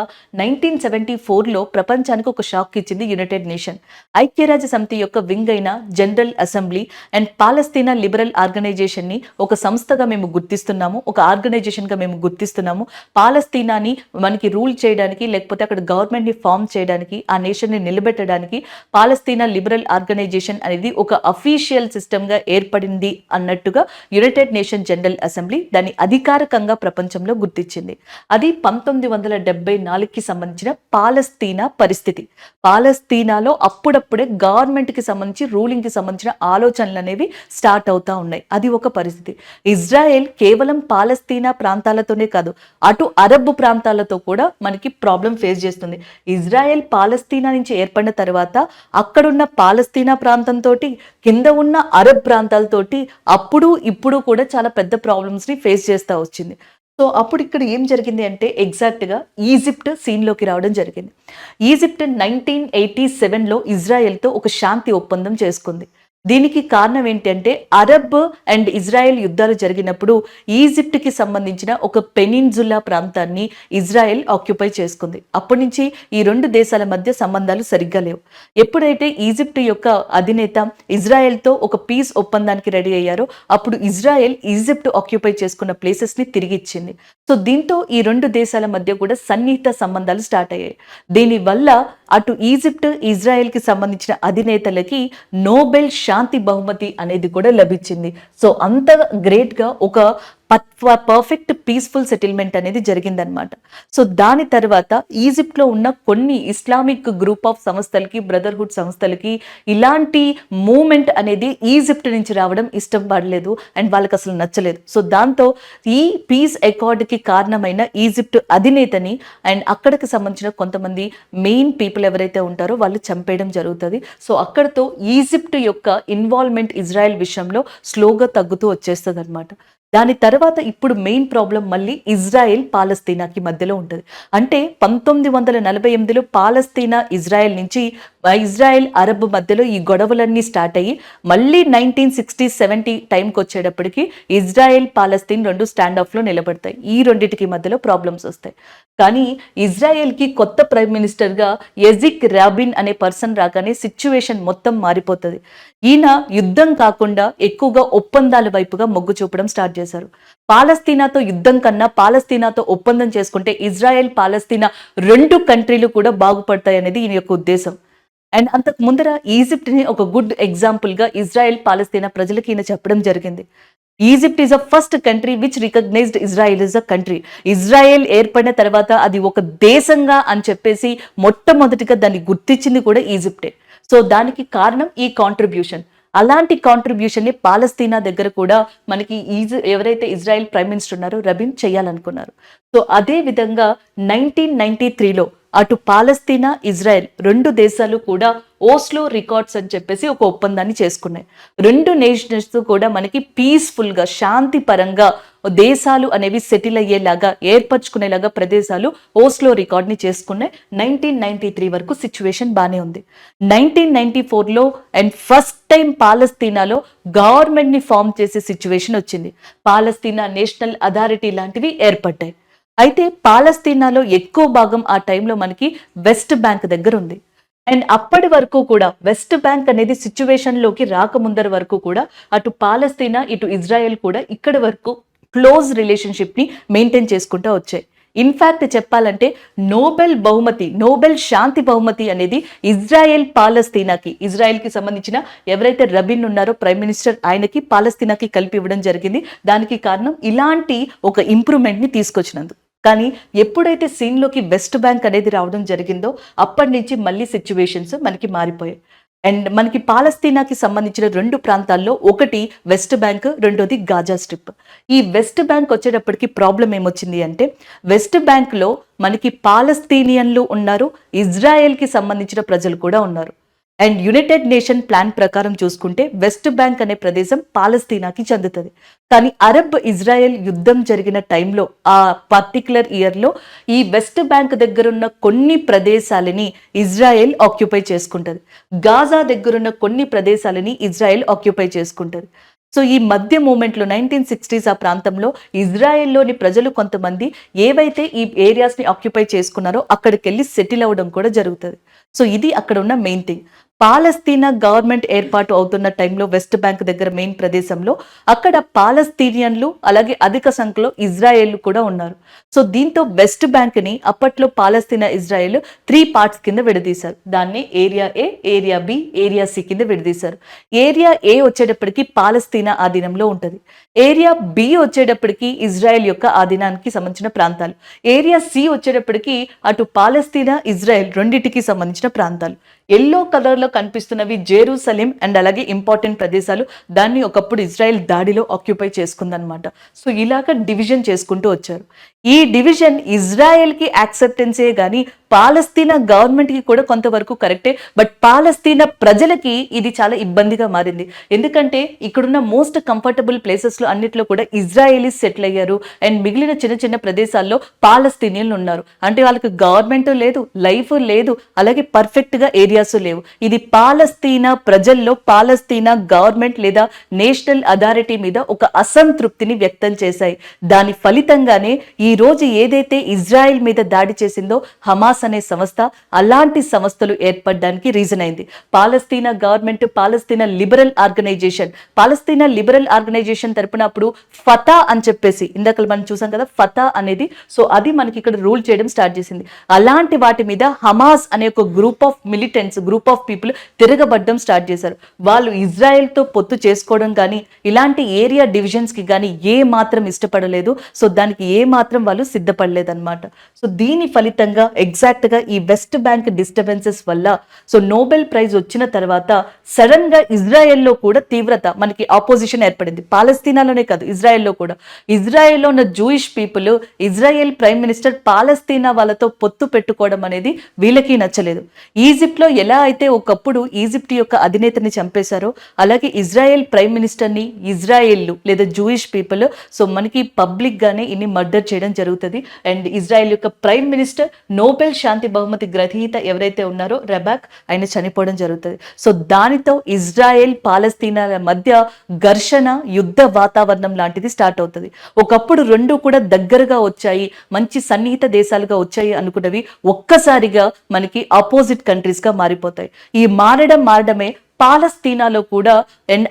1974లో ప్రపంచానికి ఒక షాక్ ఇచ్చింది యునైటెడ్ నేషన్. ఐక్యరాజ్య సమితి యొక్క వింగ్ అయిన general assembly and Palestine liberal ఆర్గనైజేషన్ని ఒక సంస్థగా మేము గుర్తిస్తున్నాము, ఒక ఆర్గనైజేషన్గా మేము గుర్తిస్తున్నాము. పాలస్తీనాని మనకి రూల్ చేయడానికి, లేకపోతే అక్కడ గవర్నమెంట్ని ఫామ్ చేయడానికి, ఆ నేషన్ని నిలబెట్టడానికి పాలస్తీనా లిబరల్ ఆర్గనైజేషన్ అనేది ఒక అఫీషియల్ సిస్టమ్గా ఏర్పడింది అన్నట్టుగా యునైటెడ్ నేషన్ జనరల్ అసెంబ్లీ దాన్ని అధికారికంగా ప్రపంచంలో గుర్తించింది. అది 1974కి సంబంధించిన పాలస్తీనా పరిస్థితి. పాలస్తీనాలో అప్పుడప్పుడే గవర్నమెంట్‌కి సంబంధించి, రూలింగ్‌కి సంబంధించిన ఆలోచనలు అనేవి స్టార్ట్ అవుతా ఉన్నాయి. అది ఒక పరిస్థితి. ఇజ్రాయెల్ కేవలం పాలస్తీనా ప్రాంతాలతోనే కాదు, అటు అరబ్ ప్రాంతాలతో కూడా మనకి ప్రాబ్లం ఫేస్ చేస్తుంది. ఇజ్రాయెల్ పాలస్తీనా నుంచి ఏర్పడిన తర్వాత అక్కడున్న పాలస్తీనా ప్రాంతంతోటి, కింద ఉన్న అరబ్ ప్రాంతాలతోటి అప్పుడు ఇప్పుడు కూడా చాలా పెద్ద ప్రాబ్లమ్స్‌ని ఫేస్ చేస్తా వచ్చింది. సో అప్పుడు ఇక్కడ ఏం జరిగింది అంటే ఎగ్జాక్ట్‌గా ఈజిప్ట్ సీన్‌లోకి రావడం జరిగింది. ఈజిప్ట్ 1987లో ఇజ్రాయెల్‌తో ఒక శాంతి ఒప్పందం చేసుకుంది. దీనికి కారణం ఏంటంటే అరబ్ అండ్ ఇజ్రాయెల్ యుద్ధాలు జరిగినప్పుడు ఈజిప్ట్‌కి సంబంధించిన ఒక పెనిన్సులా ప్రాంతాన్ని ఇజ్రాయెల్ ఆక్యుపై చేసుకుంది. అప్పటి నుంచి ఈ 2 దేశాల మధ్య సంబంధాలు సరిగ్గా లేవు. ఎప్పుడైతే ఈజిప్ట్ యొక్క అధినేత ఇజ్రాయెల్‌తో ఒక పీస్ ఒప్పందానికి రెడీ అయ్యారో అప్పుడు ఇజ్రాయెల్ ఈజిప్ట్ ఆక్యుపై చేసుకున్న ప్లేసెస్‌ని తిరిగి ఇచ్చింది. సో దీంతో ఈ 2 దేశాల మధ్య కూడా సన్నిహిత సంబంధాలు స్టార్ట్ అయ్యాయి. దీనివల్ల అటు ఈజిప్ట్, ఇజ్రాయెల్‌కి సంబంధించిన అధినేతలకి నోబెల్ శాంతి బహుమతి అనేది కూడా లభించింది. సో అంత గ్రేట్‌గా ఒక పర్ఫెక్ట్ పీస్ఫుల్ సెటిల్మెంట్ అనేది జరిగిందనమాట. సో దాని తర్వాత ఈజిప్ట్లో ఉన్న కొన్ని ఇస్లామిక్ గ్రూప్ ఆఫ్ సంస్థలకి, బ్రదర్హుడ్ సంస్థలకి ఇలాంటి మూమెంట్ అనేది ఈజిప్ట్ నుంచి రావడం ఇష్టం పడలేదు అండ్ వాళ్ళకి అసలు నచ్చలేదు. సో దాంతో ఈ పీస్ అకార్డ్కి కారణమైన ఈజిప్ట్ అధినేతని అండ్ అక్కడికి సంబంధించిన కొంతమంది మెయిన్ పీపుల్ ఎవరైతే ఉంటారో వాళ్ళు చంపేయడం జరుగుతుంది. సో అక్కడితో ఈజిప్ట్ యొక్క ఇన్వాల్వ్మెంట్ ఇజ్రాయెల్ విషయంలో స్లోగా తగ్గుతూ వచ్చేస్తుంది అనమాట. దాని తర్వాత ఇప్పుడు మెయిన్ ప్రాబ్లం మళ్ళీ ఇజ్రాయెల్, పాలస్తీనాకి మధ్యలో ఉంటుంది. అంటే 1948లో పాలస్తీనా, ఇజ్రాయెల్ నుంచి ఇజ్రాయెల్, అరబ్ మధ్యలో ఈ గొడవలన్నీ స్టార్ట్ అయ్యి మళ్ళీ 1960-70 టైంకి వచ్చేటప్పటికి ఇజ్రాయెల్, పాలస్తీన్ 2 స్టాండ్ ఆఫ్లో నిలబడతాయి. ఈ రెండింటికి మధ్యలో ప్రాబ్లమ్స్ వస్తాయి. కానీ ఇజ్రాయెల్కి కొత్త ప్రైమ్ మినిస్టర్గా యజిక్ రాబిన్ అనే పర్సన్ రాగానే సిచ్యువేషన్ మొత్తం మారిపోతుంది. ఈయన యుద్ధం కాకుండా ఎక్కువగా ఒప్పందాల వైపుగా మొగ్గు చూపడం స్టార్ట్ చేశారు. పాలస్తీనాతో యుద్ధం కన్నా పాలస్తీనాతో ఒప్పందం చేసుకుంటే ఇజ్రాయెల్, పాలస్తీనా 2 కంట్రీలు కూడా బాగుపడతాయి అనేది ఈయన యొక్క ఉద్దేశం. అండ్ అంతకు ముందర ఈజిప్ట్ని ఒక గుడ్ ఎగ్జాంపుల్గా ఇజ్రాయెల్, పాలస్తీనా ప్రజలకి ఈయన చెప్పడం జరిగింది. Egypt is a first country which recognized Israel is a country. Israel ఏర్పడిన తర్వాత అది ఒక దేశంగా అని చెప్పేసి మొట్టమొదటిగా దాన్ని గుర్తించింది కూడా ఈజిప్టే. సో దానికి కారణం ఈ కాంట్రిబ్యూషన్. అలాంటి కాంట్రిబ్యూషన్ని పాలస్తీనా దగ్గర కూడా మనకి ఎవరైతే ఇజ్రాయెల్ ప్రైమ్ మినిస్టర్ ఉన్నారో రబిన్ చేయాలనుకున్నారు. సో అదే విధంగా 1993లో అటు పాలస్తీనా, ఇజ్రాయెల్ 2 దేశాలు కూడా ఓస్లో రికార్డ్స్ అని చెప్పేసి ఒక ఒప్పందాన్ని చేసుకున్నాయి. 2 నేషన్స్ కూడా మనకి పీస్ఫుల్గా, శాంతి పరంగా దేశాలు అనేవి సెటిల్ అయ్యేలాగా, ఏర్పరచుకునేలాగా ప్రదేశాలు ఓస్లో రికార్డ్ని చేసుకున్నాయి. 1993 వరకు సిచ్యువేషన్ బాగానే ఉంది. 1994లో అండ్ ఫస్ట్ టైం పాలస్తీనాలో గవర్నమెంట్ని ఫామ్ చేసే సిచ్యువేషన్ వచ్చింది. పాలస్తీనా నేషనల్ అథారిటీ లాంటివి ఏర్పడ్డాయి. అయితే పాలస్తీనాలో ఎక్కువ భాగం ఆ టైంలో మనకి వెస్ట్ బ్యాంక్ దగ్గర ఉంది. అండ్ అప్పటి వరకు కూడా వెస్ట్ బ్యాంక్ అనేది సిచ్యువేషన్లోకి రాకముందర వరకు కూడా అటు పాలస్తీనా, ఇటు ఇజ్రాయెల్ కూడా ఇక్కడి వరకు క్లోజ్ రిలేషన్షిప్ని మెయింటైన్ చేసుకుంటూ వచ్చాయి. ఇన్ఫ్యాక్ట్ చెప్పాలంటే నోబెల్ శాంతి బహుమతి అనేది ఇజ్రాయెల్కి సంబంధించిన ఎవరైతే రబిన్ ఉన్నారో ప్రైమ్ మినిస్టర్, ఆయనకి పాలస్తీనాకి కలిపి ఇవ్వడం జరిగింది. దానికి కారణం ఇలాంటి ఒక ఇంప్రూవ్మెంట్ ని తీసుకొచ్చినందుకు. కానీ ఎప్పుడైతే సీన్లోకి వెస్ట్ బ్యాంక్ అనేది రావడం జరిగిందో అప్పటి నుంచి మళ్ళీ సిచ్యువేషన్స్ మనకి మారిపోయాయి. అండ్ మనకి పాలస్తీనాకి సంబంధించిన 2 ప్రాంతాల్లో, ఒకటి వెస్ట్ బ్యాంక్, రెండోది గాజా స్ట్రిప్. ఈ వెస్ట్ బ్యాంక్ వచ్చేటప్పటికి ప్రాబ్లం ఏమొచ్చింది అంటే, వెస్ట్ బ్యాంక్లో మనకి పాలస్తీనియన్లు ఉన్నారు, ఇజ్రాయెల్కి సంబంధించిన ప్రజలు కూడా ఉన్నారు. అండ్ యునైటెడ్ నేషన్ ప్లాన్ ప్రకారం చూసుకుంటే వెస్ట్ బ్యాంక్ అనే ప్రదేశం పాలస్తీనాకి చెందుతుంది. కానీ అరబ్ ఇజ్రాయెల్ యుద్ధం జరిగిన టైంలో, ఆ పర్టికులర్ ఇయర్లో ఈ వెస్ట్ బ్యాంక్ దగ్గరున్న కొన్ని ప్రదేశాలని ఇజ్రాయెల్ ఆక్యుపై చేసుకుంటుంది. గాజా దగ్గరున్న కొన్ని ప్రదేశాలని ఇజ్రాయెల్ ఆక్యుపై చేసుకుంటుంది. సో ఈ మధ్య మూమెంట్లో 1960s ఆ ప్రాంతంలో ఇజ్రాయెల్లోని ప్రజలు కొంతమంది ఏవైతే ఈ ఏరియాస్ని ఆక్యుపై చేసుకున్నారో అక్కడికి వెళ్ళి సెటిల్ అవ్వడం కూడా జరుగుతుంది. సో ఇది అక్కడ ఉన్న మెయిన్ థింగ్. పాలస్తీనా గవర్నమెంట్ ఏర్పాటు అవుతున్న టైంలో వెస్ట్ బ్యాంక్ దగ్గర మెయిన్ ప్రదేశంలో అక్కడ పాలస్తీనియన్లు అలాగే అధిక సంఖ్యలో ఇజ్రాయెల్ కూడా ఉన్నారు. సో దీంతో వెస్ట్ బ్యాంక్ ని అప్పట్లో పాలస్తీనా ఇజ్రాయెల్ 3 పార్ట్స్ కింద విడదీశారు. దాన్ని ఏరియా ఏ, ఏరియా బి, ఏరియా సి కింద విడదీశారు. ఏరియా ఏ వచ్చేటప్పటికి పాలస్తీనా ఆధీనంలో ఉంటుంది. ఏరియా బి వచ్చేటప్పటికి ఇజ్రాయెల్ యొక్క ఆధీనానికి సంబంధించిన ప్రాంతాలు. ఏరియా సి వచ్చేటప్పటికి అటు పాలస్తీనా, ఇజ్రాయెల్ రెండింటికి సంబంధించిన ప్రాంతాలు. ఎల్లో కలర్లో కనిపిస్తున్నవి జెరూసలేం అండ్ అలాగే ఇంపార్టెంట్ ప్రదేశాలు. దాన్ని ఒకప్పుడు ఇజ్రాయెల్ దాడిలో ఆక్యుపై చేసుకుందనమాట. సో ఇలాగ డివిజన్ చేసుకుంటూ వచ్చారు. ఈ డివిజన్ ఇజ్రాయెల్కి యాక్సెప్టెన్సే కానీ పాలస్తీనా గవర్నమెంట్కి కూడా కొంతవరకు కరెక్టే. బట్ పాలస్తీనా ప్రజలకి ఇది చాలా ఇబ్బందిగా మారింది. ఎందుకంటే ఇక్కడున్న మోస్ట్ కంఫర్టబుల్ ప్లేసెస్లో అన్నిట్లో కూడా ఇజ్రాయేలీస్ సెటిల్ అయ్యారు. అండ్ మిగిలిన చిన్న చిన్న ప్రదేశాల్లో పాలస్తీనియన్లు ఉన్నారు. అంటే వాళ్ళకి గవర్నమెంట్ లేదు, లైఫ్ లేదు, అలాగే పర్ఫెక్ట్గా ఏరియాస్ లేవు. ఇది పాలస్తీనా ప్రజల్లో పాలస్తీనా గవర్నమెంట్ లేదా నేషనల్ అథారిటీ మీద ఒక అసంతృప్తిని వ్యక్తం చేశాయి. దాని ఫలితంగానే ఈ రోజు ఏదైతే ఇజ్రాయెల్ మీద దాడి చేసిందో హమాస్ అనే సంస్థ, అలాంటి సంస్థలు ఏర్పడడానికి రీజన్ అయింది. పాలస్తీనా గవర్నమెంట్ పాలస్తీనా లిబరల్ ఆర్గనైజేషన్ తరపున అప్పుడు ఫతా అని చెప్పేసి ఇందాక మనం చూసాం కదా, ఫతా అనేది. సో అది మనకి ఇక్కడ రూల్ చేయడం స్టార్ట్ చేసింది. అలాంటి వాటి మీద హమాస్ అనే ఒక గ్రూప్ ఆఫ్ పీపుల్ తిరగబడ్డం స్టార్ట్ చేశారు. వాళ్ళు ఇజ్రాయెల్తో పొత్తు చేసుకోవడం కానీ ఇలాంటి ఏరియా డివిజన్స్ కి కానీ ఏ మాత్రం ఇష్టపడలేదు. సో దానికి ఏ మాత్రం వాళ్ళు సిద్ధపడలేదన్నమాట. సో దీని ఫలితంగా ఎగ్జాక్ట్ గా ఈ వెస్ట్ బ్యాంక్ డిస్టర్బెన్సెస్ వల్ల సో నోబెల్ ప్రైజ్ వచ్చిన తర్వాత సడన్ గా ఇజ్రాయెల్లో కూడా తీవ్రత మనకి ఆపోజిషన్ ఏర్పడింది. పాలస్తీనాలోనే కాదు, ఇజ్రాయెల్లో కూడా. ఇజ్రాయెల్లో ఉన్న Jewish people Israel prime minister Palestine వాళ్ళతో పొత్తు పెట్టుకోవడం అనేది వీళ్ళకి నచ్చలేదు. ఈజిప్ట్ లో ఎలా అయితే ఒకప్పుడు ఈజిప్ట్ యొక్క అధినేతని చంపేశారో అలాగే ఇజ్రాయెల్ ప్రైమ్ మినిస్టర్ ని ఇజ్రాయెల్ లేదా జూయిష్ పీపుల్ సో మనకి పబ్లిక్ గానే ఇన్ని మర్డర్ చేయడం జరుగుతుంది. అండ్ ఇజ్రాయెల్ యొక్క ప్రైమ్ మినిస్టర్ నోబెల్ శాంతి బహుమతి గ్రహీత ఎవరైతే ఉన్నారో రబాక్, ఆయన చనిపోవడం జరుగుతుంది. సో దానితో ఇజ్రాయెల్ పాలస్తీనాల మధ్య ఘర్షణ, యుద్ధ వాతావరణం లాంటిది స్టార్ట్ అవుతుంది. ఒకప్పుడు రెండు కూడా దగ్గరగా వచ్చాయి, మంచి సన్నిహిత దేశాలుగా వచ్చాయి అనుకున్నవి ఒక్కసారిగా మనకి ఆపోజిట్ కంట్రీస్ గా మారిపోతాయి. ఈ మారడమే పాలస్తీనాలో కూడా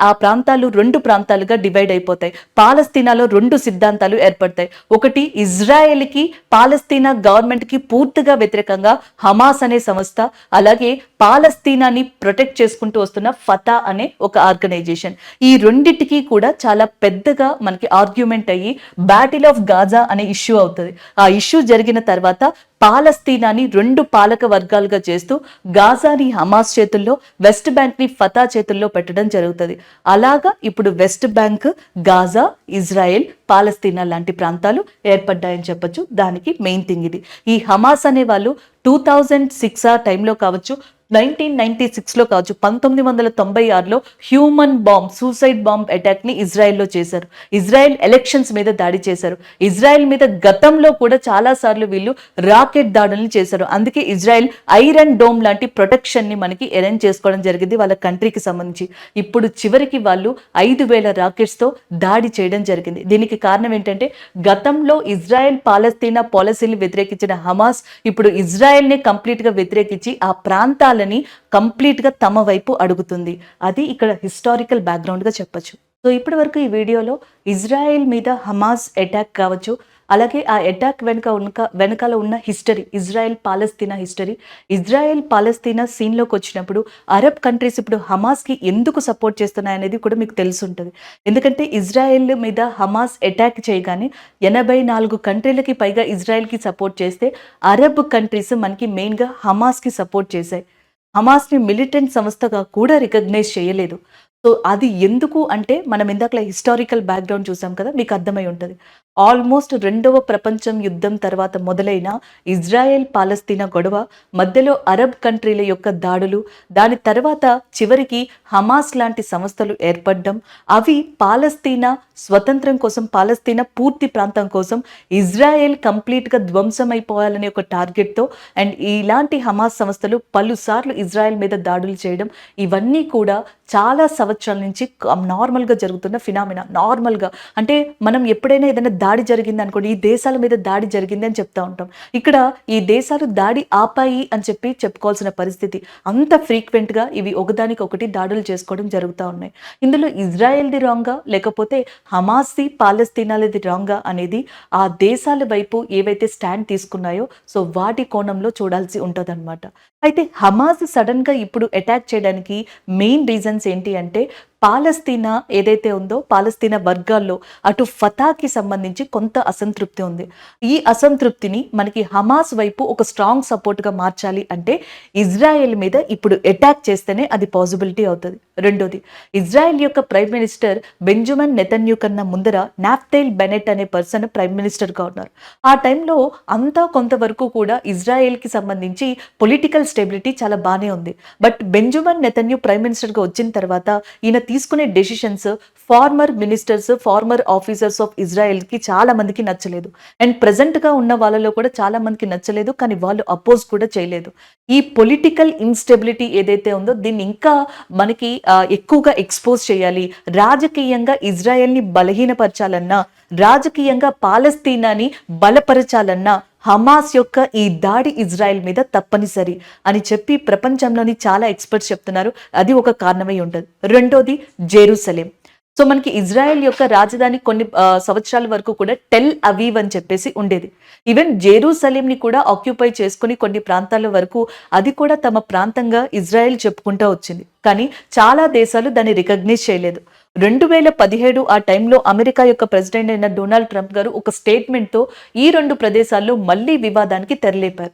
ఆ ప్రాంతాలు 2 ప్రాంతాలుగా డివైడ్ అయిపోతాయి. పాలస్తీనాలో 2 సిద్ధాంతాలు ఏర్పడతాయి. ఒకటి ఇజ్రాయెల్కి పాలస్తీనా గవర్నమెంట్కి పూర్తిగా వ్యతిరేకంగా హమాస్ అనే సంస్థ, అలాగే పాలస్తీనాని ప్రొటెక్ట్ చేసుకుంటూ వస్తున్న ఫతా అనే ఒక ఆర్గనైజేషన్. ఈ రెండిటికి కూడా చాలా పెద్దగా మనకి ఆర్గ్యుమెంట్ అయ్యి బ్యాటిల్ ఆఫ్ గాజా అనే ఇష్యూ అవుతుంది. ఆ ఇష్యూ జరిగిన తర్వాత పాలస్తీనాని 2 పాలక వర్గాలుగా చేస్తూ గాజాని హమాస్ చేతుల్లో, వెస్ట్ బ్యాంక్ ని ఫతా చేతుల్లో పెట్టడం జరుగుతుంది. అలాగా ఇప్పుడు వెస్ట్ బ్యాంక్, గాజా, ఇజ్రాయెల్, పాలస్తీనా లాంటి ప్రాంతాలు ఏర్పడ్డాయని చెప్పొచ్చు. దానికి మెయిన్ థింగ్ ఇది. ఈ హమాస్ అనే వాళ్ళు 2006 ఆ టైంలో కావచ్చు, 1996లో కావచ్చు, 1996లో సూసైడ్ బాంబ్ అటాక్ ని ఇజ్రాయెల్లో చేశారు. ఇజ్రాయెల్ ఎలక్షన్స్ మీద దాడి చేశారు. ఇజ్రాయెల్ మీద గతంలో కూడా చాలా సార్లు వీళ్ళు రాకెట్ దాడులను చేశారు. అందుకే ఇజ్రాయెల్ ఐరన్ డోమ్ లాంటి ప్రొటెక్షన్ ని మనకి అరేంజ్ చేసుకోవడం జరిగింది వాళ్ళ కంట్రీకి సంబంధించి. ఇప్పుడు చివరికి వాళ్ళు 5,000 రాకెట్స్ తో దాడి చేయడం జరిగింది. దీనికి కారణం ఏంటంటే గతంలో ఇజ్రాయెల్ పాలస్తీనా పాలసీని వ్యతిరేకించిన హమాస్ ఇప్పుడు ఇజ్రాయెల్ ని కంప్లీట్ గా వ్యతిరేకించి ఆ ప్రాంతాలని కంప్లీట్ గా తమ వైపు అడుగుతుంది. అది ఇక్కడ హిస్టారికల్ బ్యాక్గ్రౌండ్ గా చెప్పొచ్చు. సో ఇప్పటి వరకు ఈ వీడియోలో ఇజ్రాయెల్ మీద హమాస్ అటాక్ కావచ్చు, అలాగే ఆ అటాక్ వెనకాల ఉన్న హిస్టరీ, ఇజ్రాయెల్ పాలస్తీనా సీన్‌లోకి వచ్చినప్పుడు అరబ్ కంట్రీస్ ఇప్పుడు హమాస్‌కి ఎందుకు సపోర్ట్ చేస్తున్నాయనేది కూడా మీకు తెలిసుంటది. ఎందుకంటే ఇజ్రాయెల్ మీద హమాస్ అటాక్ చేయగానే 84 కంట్రీలకి పైగా ఇజ్రాయెల్‌కి సపోర్ట్ చేస్తే, అరబ్ కంట్రీస్ మనకి మెయిన్‌గా హమాస్‌కి సపోర్ట్ చేశాయి. హమాస్‌ని మిలిటెంట్ సంస్థగా కూడా రికగ్నైజ్ చేయలేదు. సో, అది ఎందుకు అంటే మనం ఇందాకలా హిస్టారికల్ బ్యాక్‌గ్రౌండ్ చూసాం కదా! మీకు అర్థమై ఉంటది. ఆల్మోస్ట్ రెండవ ప్రపంచం యుద్ధం తర్వాత మొదలైన ఇజ్రాయెల్ పాలస్తీనా గొడవ, మధ్యలో అరబ్ కంట్రీల యొక్క దాడులు, దాని తర్వాత చివరికి హమాస్ లాంటి సంస్థలు ఏర్పడడం, అవి పాలస్తీనా స్వతంత్రం కోసం, పాలస్తీనా పూర్తి ప్రాంతం కోసం ఇజ్రాయెల్ కంప్లీట్‌గా ధ్వంసమైపోవాలనే ఒక టార్గెట్‌తో అండ్ ఇలాంటి హమాస్ సంస్థలు పలుసార్లు ఇజ్రాయెల్ మీద దాడులు చేయడం, ఇవన్నీ కూడా చాలా సంవత్సరాల నుంచి నార్మల్‌గా జరుగుతున్న ఫినామినా. నార్మల్‌గా అంటే మనం ఎప్పుడైనా ఏదైనా దాడి జరిగిందనుకోండి, ఈ దేశాల మీద దాడి జరిగింది అని చెప్తా ఉంటాం. ఇక్కడ ఈ దేశాలు దాడి ఆపాయి అని చెప్పి చెప్పుకోవాల్సిన పరిస్థితి. అంత ఫ్రీక్వెంట్‌గా ఇవి ఒకదానికొకటి దాడులు చేసుకోవడం జరుగుతా ఉన్నాయి. ఇందులో ఇజ్రాయెల్‌ది రాంగా? లేకపోతే హమాస్‌ది, పాలస్తీనాలది రాంగా? అనేది ఆ దేశాల వైపు ఏవైతే స్టాండ్ తీసుకున్నాయో సో వాటి కోణంలో చూడాల్సి ఉంటదనమాట. అయితే హమాస్ సడెన్‌గా ఇప్పుడు అటాక్ చేయడానికి మెయిన్ రీజన్స్ ఏంటి అంటే, పాలస్తీనా ఏదైతే ఉందో, పాలస్తీనా వర్గాల్లో అటు ఫతాకి సంబంధించి కొంత అసంతృప్తి ఉంది. ఈ అసంతృప్తిని మనకి హమాస్ వైపు ఒక స్ట్రాంగ్ సపోర్ట్‌గా మార్చాలి అంటే, ఇజ్రాయెల్ మీద ఇప్పుడు అటాక్ చేస్తేనే అది పాసిబిలిటీ అవుతది. రెండోది, ఇజ్రాయెల్ యొక్క ప్రైమ్ మినిస్టర్ బెంజమిన్ నెతన్యూ కన్నా ముందర నాఫ్తైల్ బెనెట్ అనే పర్సన్ ప్రైమ్ మినిస్టర్‌గా ఉన్నారు. ఆ టైంలో అంతా కొంతవరకు కూడా ఇజ్రాయెల్‌కి సంబంధించి పొలిటికల్ స్టెబిలిటీ చాలా బానే ఉంది. బట్ బెంజమిన్ నెతన్యూ ప్రైమ్ మినిస్టర్‌గా వచ్చిన తర్వాత ఈయన తీసుకునే decisions former ministers, former officers of ఇజ్రాయెల్‌కి చాలా మందికి నచ్చలేదు. అండ్ ప్రెజెంట్‌గా ఉన్న వాళ్ళలో కూడా చాలా మందికి నచ్చలేదు. కానీ వాళ్ళు అపోజ్ కూడా చేయలేదు. ఈ పొలిటికల్ ఇన్‌స్టెబిలిటీ ఏదైతే ఉందో దీన్ని ఇంకా మనకి ఎక్కువగా ఎక్స్‌పోజ్ చేయాలి. రాజకీయంగా ఇజ్రాయెల్‌ని బలహీనపరచాలన్నా, రాజకీయంగా పాలస్తీనాని బలపరచాలన్నా హమాస్ యొక్క ఈ దాడి ఇజ్రాయెల్ మీద తప్పనిసరి అని చెప్పి ప్రపంచంలోని చాలా ఎక్స్‌పర్ట్స్ చెప్తున్నారు. అది ఒక కారణమై ఉంటది. రెండోది జెరూసలేం. సో మనకి ఇజ్రాయెల్ యొక్క రాజధాని కొన్ని సంవత్సరాల వరకు కూడా టెల్ అవీవ్ అని చెప్పేసి ఉండేది. ఈవెన్ జెరూసలేంని కూడా ఆక్యుపై చేసుకొని కొన్ని ప్రాంతాల వరకు అది కూడా తమ ప్రాంతంగా ఇజ్రాయెల్ చెప్పుకుంటూ వచ్చింది. కానీ చాలా దేశాలు దాన్ని రికగ్నైజ్ చేయలేదు. 2017 ఆ టైంలో అమెరికా యొక్క ప్రెసిడెంట్ అయిన డొనాల్డ్ ట్రంప్ గారు ఒక స్టేట్మెంట్‌తో ఈ 2 ప్రదేశాల్లో మళ్ళీ వివాదానికి తెరలేపారు.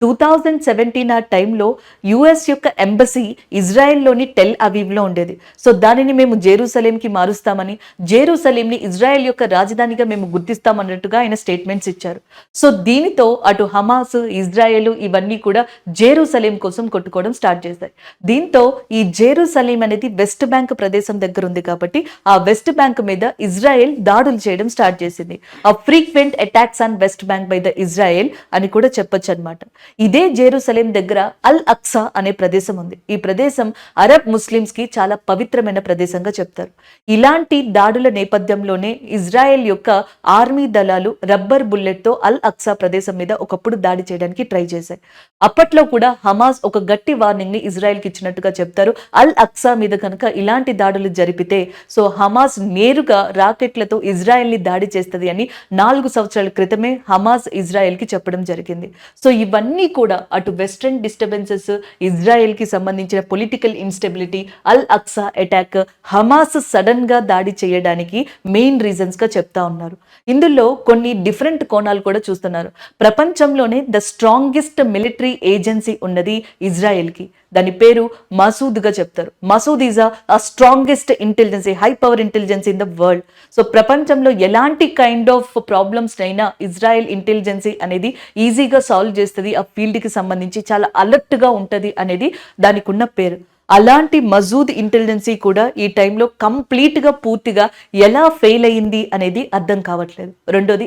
2017 ఆ టైంలో యూఎస్ యొక్క ఎంబసీ ఇజ్రాయెల్‌లోని టెల్ అవీవ్‌లో ఉండేది. సో దానిని మేము జెరూసలేంకి మారుస్తామని, జెరూసలేంని ఇజ్రాయెల్ యొక్క రాజధానిగా మేము గుర్తిస్తామన్నట్టుగా ఆయన స్టేట్మెంట్స్ ఇచ్చారు. సో దీనితో అటు హమాస్, ఇజ్రాయెల్ ఇవన్నీ కూడా జెరూసలేం కోసం కొట్టుకోవడం స్టార్ట్ చేశాయి. దీంతో ఈ జెరూసలేం అనేది వెస్ట్ బ్యాంక్ ప్రదేశం దగ్గర ఉంది కాబట్టి ఆ వెస్ట్ బ్యాంక్ మీద ఇజ్రాయెల్ దాడులు చేయడం స్టార్ట్ చేసింది. ఆ frequent attacks on west bank by the Israel అని కూడా చెప్పొచ్చు అన్నమాట. ఇదే జెరూసలేం దగ్గర అల్ అక్సా అనే ప్రదేశం ఉంది. ఈ ప్రదేశం అరబ్ ముస్లిమ్స్ కి చాలా పవిత్రమైన ప్రదేశంగా చెప్తారు. ఇలాంటి దాడుల నేపథ్యంలోనే ఇజ్రాయెల్ యొక్క ఆర్మీ దళాలు రబ్బర్ బుల్లెట్ తో అల్ అక్సా ప్రదేశం మీద ఒకప్పుడు దాడి చేయడానికి ట్రై చేశాయి. అప్పట్లో కూడా హమాస్ ఒక గట్టి వార్నింగ్ ని ఇజ్రాయెల్ కి ఇచ్చినట్టుగా చెప్తారు. అల్ అక్సా మీద కనుక ఇలాంటి దాడులు జరిపితే సో హమాస్ నేరుగా రాకెట్లతో ఇజ్రాయెల్ ని దాడి చేస్తది అని 4 సంవత్సరాల క్రితమే హమాస్ ఇజ్రాయెల్ కి చెప్పడం జరిగింది. సో ఇవన్నీ కూడా అటు వెస్టర్న్ డిస్టర్బెన్సెస్, ఇజ్రాయెల్ కి సంబంధించిన పొలిటికల్ ఇన్స్టెబిలిటీ, అల్ అక్సా అటాక్, హమాస్ సడన్ గా దాడి చేయడానికి మెయిన్ రీజన్స్ గా చెప్తా ఉన్నారు. ఇందులో కొన్ని డిఫరెంట్ కోణాలు కూడా చూస్తున్నారు. ప్రపంచంలోనే ద స్ట్రాంగెస్ట్ మిలిటరీ ఏజెన్సీ ఉన్నది ఇజ్రాయెల్ కి. దాని పేరు మసూద్ గా చెప్తారు. Mossad is a strongest intelligence, high power intelligence in the world. So ప్రపంచంలో ఎలాంటి కైండ్ ఆఫ్ ప్రాబ్లమ్స్ అయినా ఇజ్రాయెల్ ఇంటెలిజెన్సీ అనేది ఈజీగా సాల్వ్ చేస్తుంది. ఆ ఫీల్డ్ కి సంబంధించి చాలా అలర్ట్ గా ఉంటది అనేది దానికి ఉన్న పేరు. అలాంటి మజూద్ ఇంటెలిజెన్సీ కూడా ఈ టైంలో కంప్లీట్గా పూర్తిగా ఎలా ఫెయిల్ అయ్యింది అనేది అర్థం కావట్లేదు. రెండోది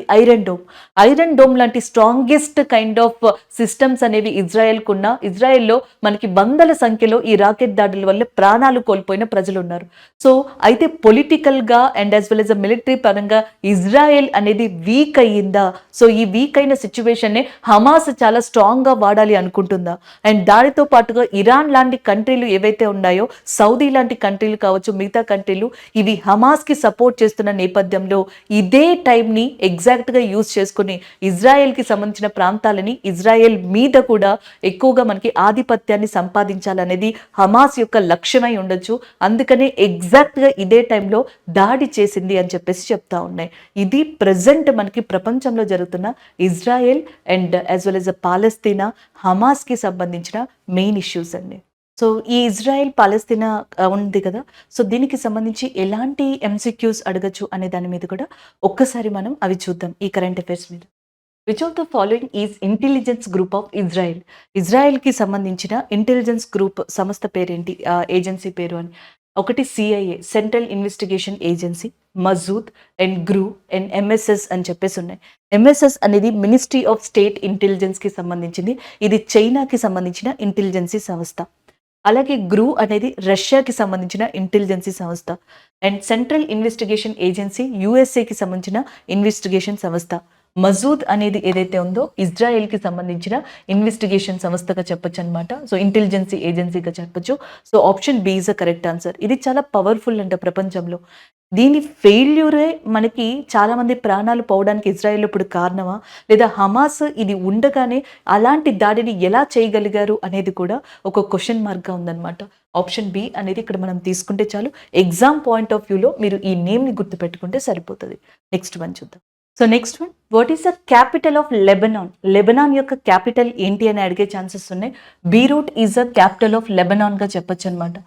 ఐరన్ డోమ్ లాంటి స్ట్రాంగెస్ట్ కైండ్ ఆఫ్ సిస్టమ్స్ అనేవి ఇజ్రాయెల్కున్న, ఇజ్రాయెల్లో మనకి వందల సంఖ్యలో ఈ రాకెట్ దాడుల వల్ల ప్రాణాలు కోల్పోయిన ప్రజలు ఉన్నారు. సో అయితే పొలిటికల్గా and as well as military పరంగా ఇజ్రాయెల్ అనేది వీక్ అయ్యిందా? సో ఈ వీక్ అయిన సిచ్యువేషన్నే హమాస్ చాలా స్ట్రాంగ్గా వాడాలి అనుకుంటుందా? అండ్ దానితో పాటుగా ఇరాన్ లాంటి కంట్రీలు ఏవైతే ఏవైతే ఉన్నాయో సౌదీ లాంటి కంట్రీలు కావచ్చు, మిగతా కంట్రీలు ఇవి హమాస్కి సపోర్ట్ చేస్తున్న నేపథ్యంలో ఇదే టైంని ఎగ్జాక్ట్గా యూజ్ చేసుకుని ఇజ్రాయెల్కి సంబంధించిన ప్రాంతాలని ఇజ్రాయెల్ మీద కూడా ఎక్కువగా మనకి ఆధిపత్యాన్ని సంపాదించాలనేది హమాస్ యొక్క లక్ష్యమై ఉండొచ్చు. అందుకనే ఎగ్జాక్ట్గా ఇదే టైంలో దాడి చేసింది అని చెప్పేసి చెప్తా ఉన్నాయి. ఇది ప్రజెంట్ మనకి ప్రపంచంలో జరుగుతున్న Israel and as well as Palestine హమాస్కి సంబంధించిన మెయిన్ ఇష్యూస్ అండి. సో ఈ ఇజ్రాయెల్ పాలస్తీనా ఉంది కదా, సో దీనికి సంబంధించి ఎలాంటి ఎంసిక్యూస్ అడగచ్చు అనే దాని మీద కూడా ఒక్కసారి మనం అవి చూద్దాం ఈ కరెంట్ అఫైర్స్ మీద. Which of the following is intelligence group of Israel? ఇజ్రాయెల్కి సంబంధించిన ఇంటెలిజెన్స్ గ్రూప్ సంస్థ పేరేంటి, ఏజెన్సీ పేరు అని. ఒకటి CIA, central investigation agency, Mossad and GRU and MSS అని చెప్పేసి ఉన్నాయి. ఎంఎస్ఎస్ అనేది మినిస్ట్రీ ఆఫ్ స్టేట్ ఇంటెలిజెన్స్కి సంబంధించింది. ఇది చైనాకి సంబంధించిన ఇంటెలిజెన్సీ సంస్థ. అలాగే గ్రూ అనేది రష్యాకి సంబంధించిన ఇంటెలిజెన్సీ సంస్థ. అండ్ సెంట్రల్ ఇన్వెస్టిగేషన్ ఏజెన్సీ యుఎస్ఏకి సంబంధించిన ఇన్వెస్టిగేషన్ సంస్థ. మజూద్ అనేది ఏదైతే ఉందో ఇజ్రాయెల్కి సంబంధించిన ఇన్వెస్టిగేషన్ సంస్థగా చెప్పొచ్చు అనమాట. సో ఇంటెలిజెన్సీ ఏజెన్సీగా చెప్పొచ్చు. So option B is a correct answer. ఇది చాలా పవర్ఫుల్ అంట ప్రపంచంలో. దీని ఫెయిల్యూరే మనకి చాలామంది ప్రాణాలు పోవడానికి ఇజ్రాయెల్ ఇప్పుడు కారణమా, లేదా హమాస్ ఇది ఉండగానే అలాంటి దాడిని ఎలా చేయగలిగారు అనేది కూడా ఒక క్వశ్చన్ మార్క్గా ఉందన్నమాట. ఆప్షన్ బి అనేది ఇక్కడ మనం తీసుకుంటే చాలు. ఎగ్జామ్ పాయింట్ ఆఫ్ వ్యూలో మీరు ఈ నేమ్ని గుర్తుపెట్టుకుంటే సరిపోతుంది. నెక్స్ట్ వన్ చూద్దాం. So next one, what is the capital of Lebanon? Lebanon యొక్క క్యాపిటల్ ఏంటి అని అడిగే ఛాన్సెస్ ఉన్నాయి. Beirut is the capital of లెబనాన్గా చెప్పొచ్చు అనమాట.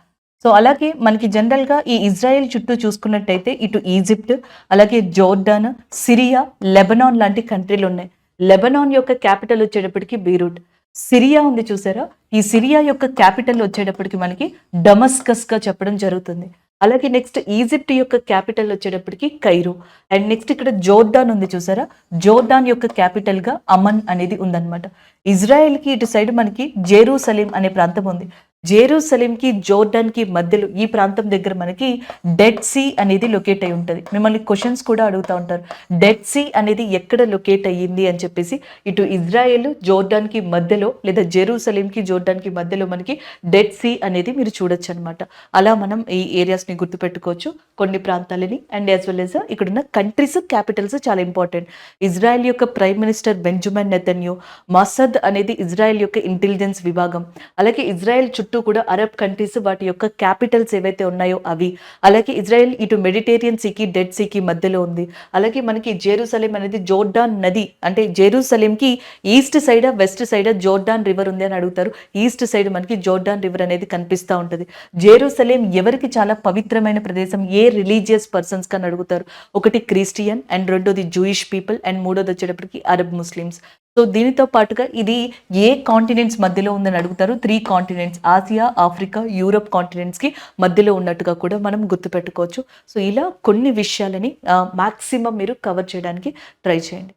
సో అలాగే మనకి జనరల్గా ఈ ఇజ్రాయెల్ చుట్టూ చూసుకున్నట్టయితే ఇటు ఈజిప్ట్, అలాగే జోర్డాన్, సిరియా, లెబనాన్ లాంటి కంట్రీలు ఉన్నాయి. లెబనాన్ యొక్క క్యాపిటల్ వచ్చేటప్పటికి బీరూట్. సిరియా ఉంది చూసారా, ఈ సిరియా యొక్క క్యాపిటల్ వచ్చేటప్పటికి మనకి డమస్కస్గా చెప్పడం జరుగుతుంది. అలాగే నెక్స్ట్ ఈజిప్ట్ యొక్క క్యాపిటల్ వచ్చేటప్పటికి కైరో. అండ్ నెక్స్ట్ ఇక్కడ జోర్డాన్ ఉంది చూసారా, జోర్డాన్ యొక్క క్యాపిటల్గా అమన్ అనేది ఉందన్నమాట. ఇజ్రాయెల్కి ఇటు సైడ్ మనకి జెరూసలేం అనే ప్రాంతం ఉంది. జెరూసలేంకి జోర్డాన్కి మధ్యలో ఈ ప్రాంతం దగ్గర మనకి డెడ్ సీ అనేది లొకేట్ అయి ఉంటుంది. మిమ్మల్ని క్వశ్చన్స్ కూడా అడుగుతూ ఉంటారు, డెడ్ సీ అనేది ఎక్కడ లొకేట్ అయ్యింది అని చెప్పేసి. ఇటు ఇజ్రాయెల్ జోర్డాన్కి మధ్యలో లేదా జెరూసలేంకి జోర్డాన్కి మధ్యలో మనకి డెడ్ సీ అనేది మీరు చూడొచ్చు అనమాట. అలా మనం ఈ ఏరియాస్ని గుర్తుపెట్టుకోవచ్చు కొన్ని ప్రాంతాలని. అండ్ యాజ్ వెల్ యాజ్ ఇక్కడున్న కంట్రీస్ క్యాపిటల్స్ చాలా ఇంపార్టెంట్. ఇజ్రాయెల్ యొక్క ప్రైమ్ మినిస్టర్ బెంజమిన్ నెతన్యాహు, మసద్ అనేది ఇజ్రాయెల్ యొక్క ఇంటెలిజెన్స్ విభాగం. అలాగే ఇజ్రాయెల్ చుట్టూ కూడా అరబ్ కంట్రీస్ వాటి యొక్క క్యాపిటల్స్ ఏవైతే ఉన్నాయో అవి. అలాగే ఇజ్రాయెల్ ఇటు మెడిటేరియన్ సీకి డెడ్ సీకి మధ్యలో ఉంది. అలాగే మనకి జెరూసలేం అనేది జోర్డాన్ నది, అంటే జెరూసలేంకి east side west side Jordan river ఉంది అని అడుగుతారు. ఈస్ట్ సైడ్ మనకి జోర్డాన్ రివర్ అనేది కనిపిస్తూ ఉంటుంది. జెరూసలేం ఎవరికి చాలా పవిత్రమైన ప్రదేశం, ఏ రిలీజియస్ పర్సన్స్ కని అడుగుతారు. ఒకటి క్రిస్టియన్, అండ్ రెండోది జూయిష్ పీపుల్, అండ్ మూడోది వచ్చేటప్పటికి అరబ్ ముస్లిమ్స్. సో దీనితో పాటుగా ఇది ఏ కాంటినెంట్స్ మధ్యలో ఉందని అడుగుతారు. 3 కాంటినెంట్స్, ఆసియా, ఆఫ్రికా, యూరప్ కాంటినెంట్స్కి మధ్యలో ఉన్నట్టుగా కూడా మనం గుర్తుపెట్టుకోవచ్చు. సో ఇలా కొన్ని విషయాలని మ్యాక్సిమం మీరు కవర్ చేయడానికి ట్రై చేయండి.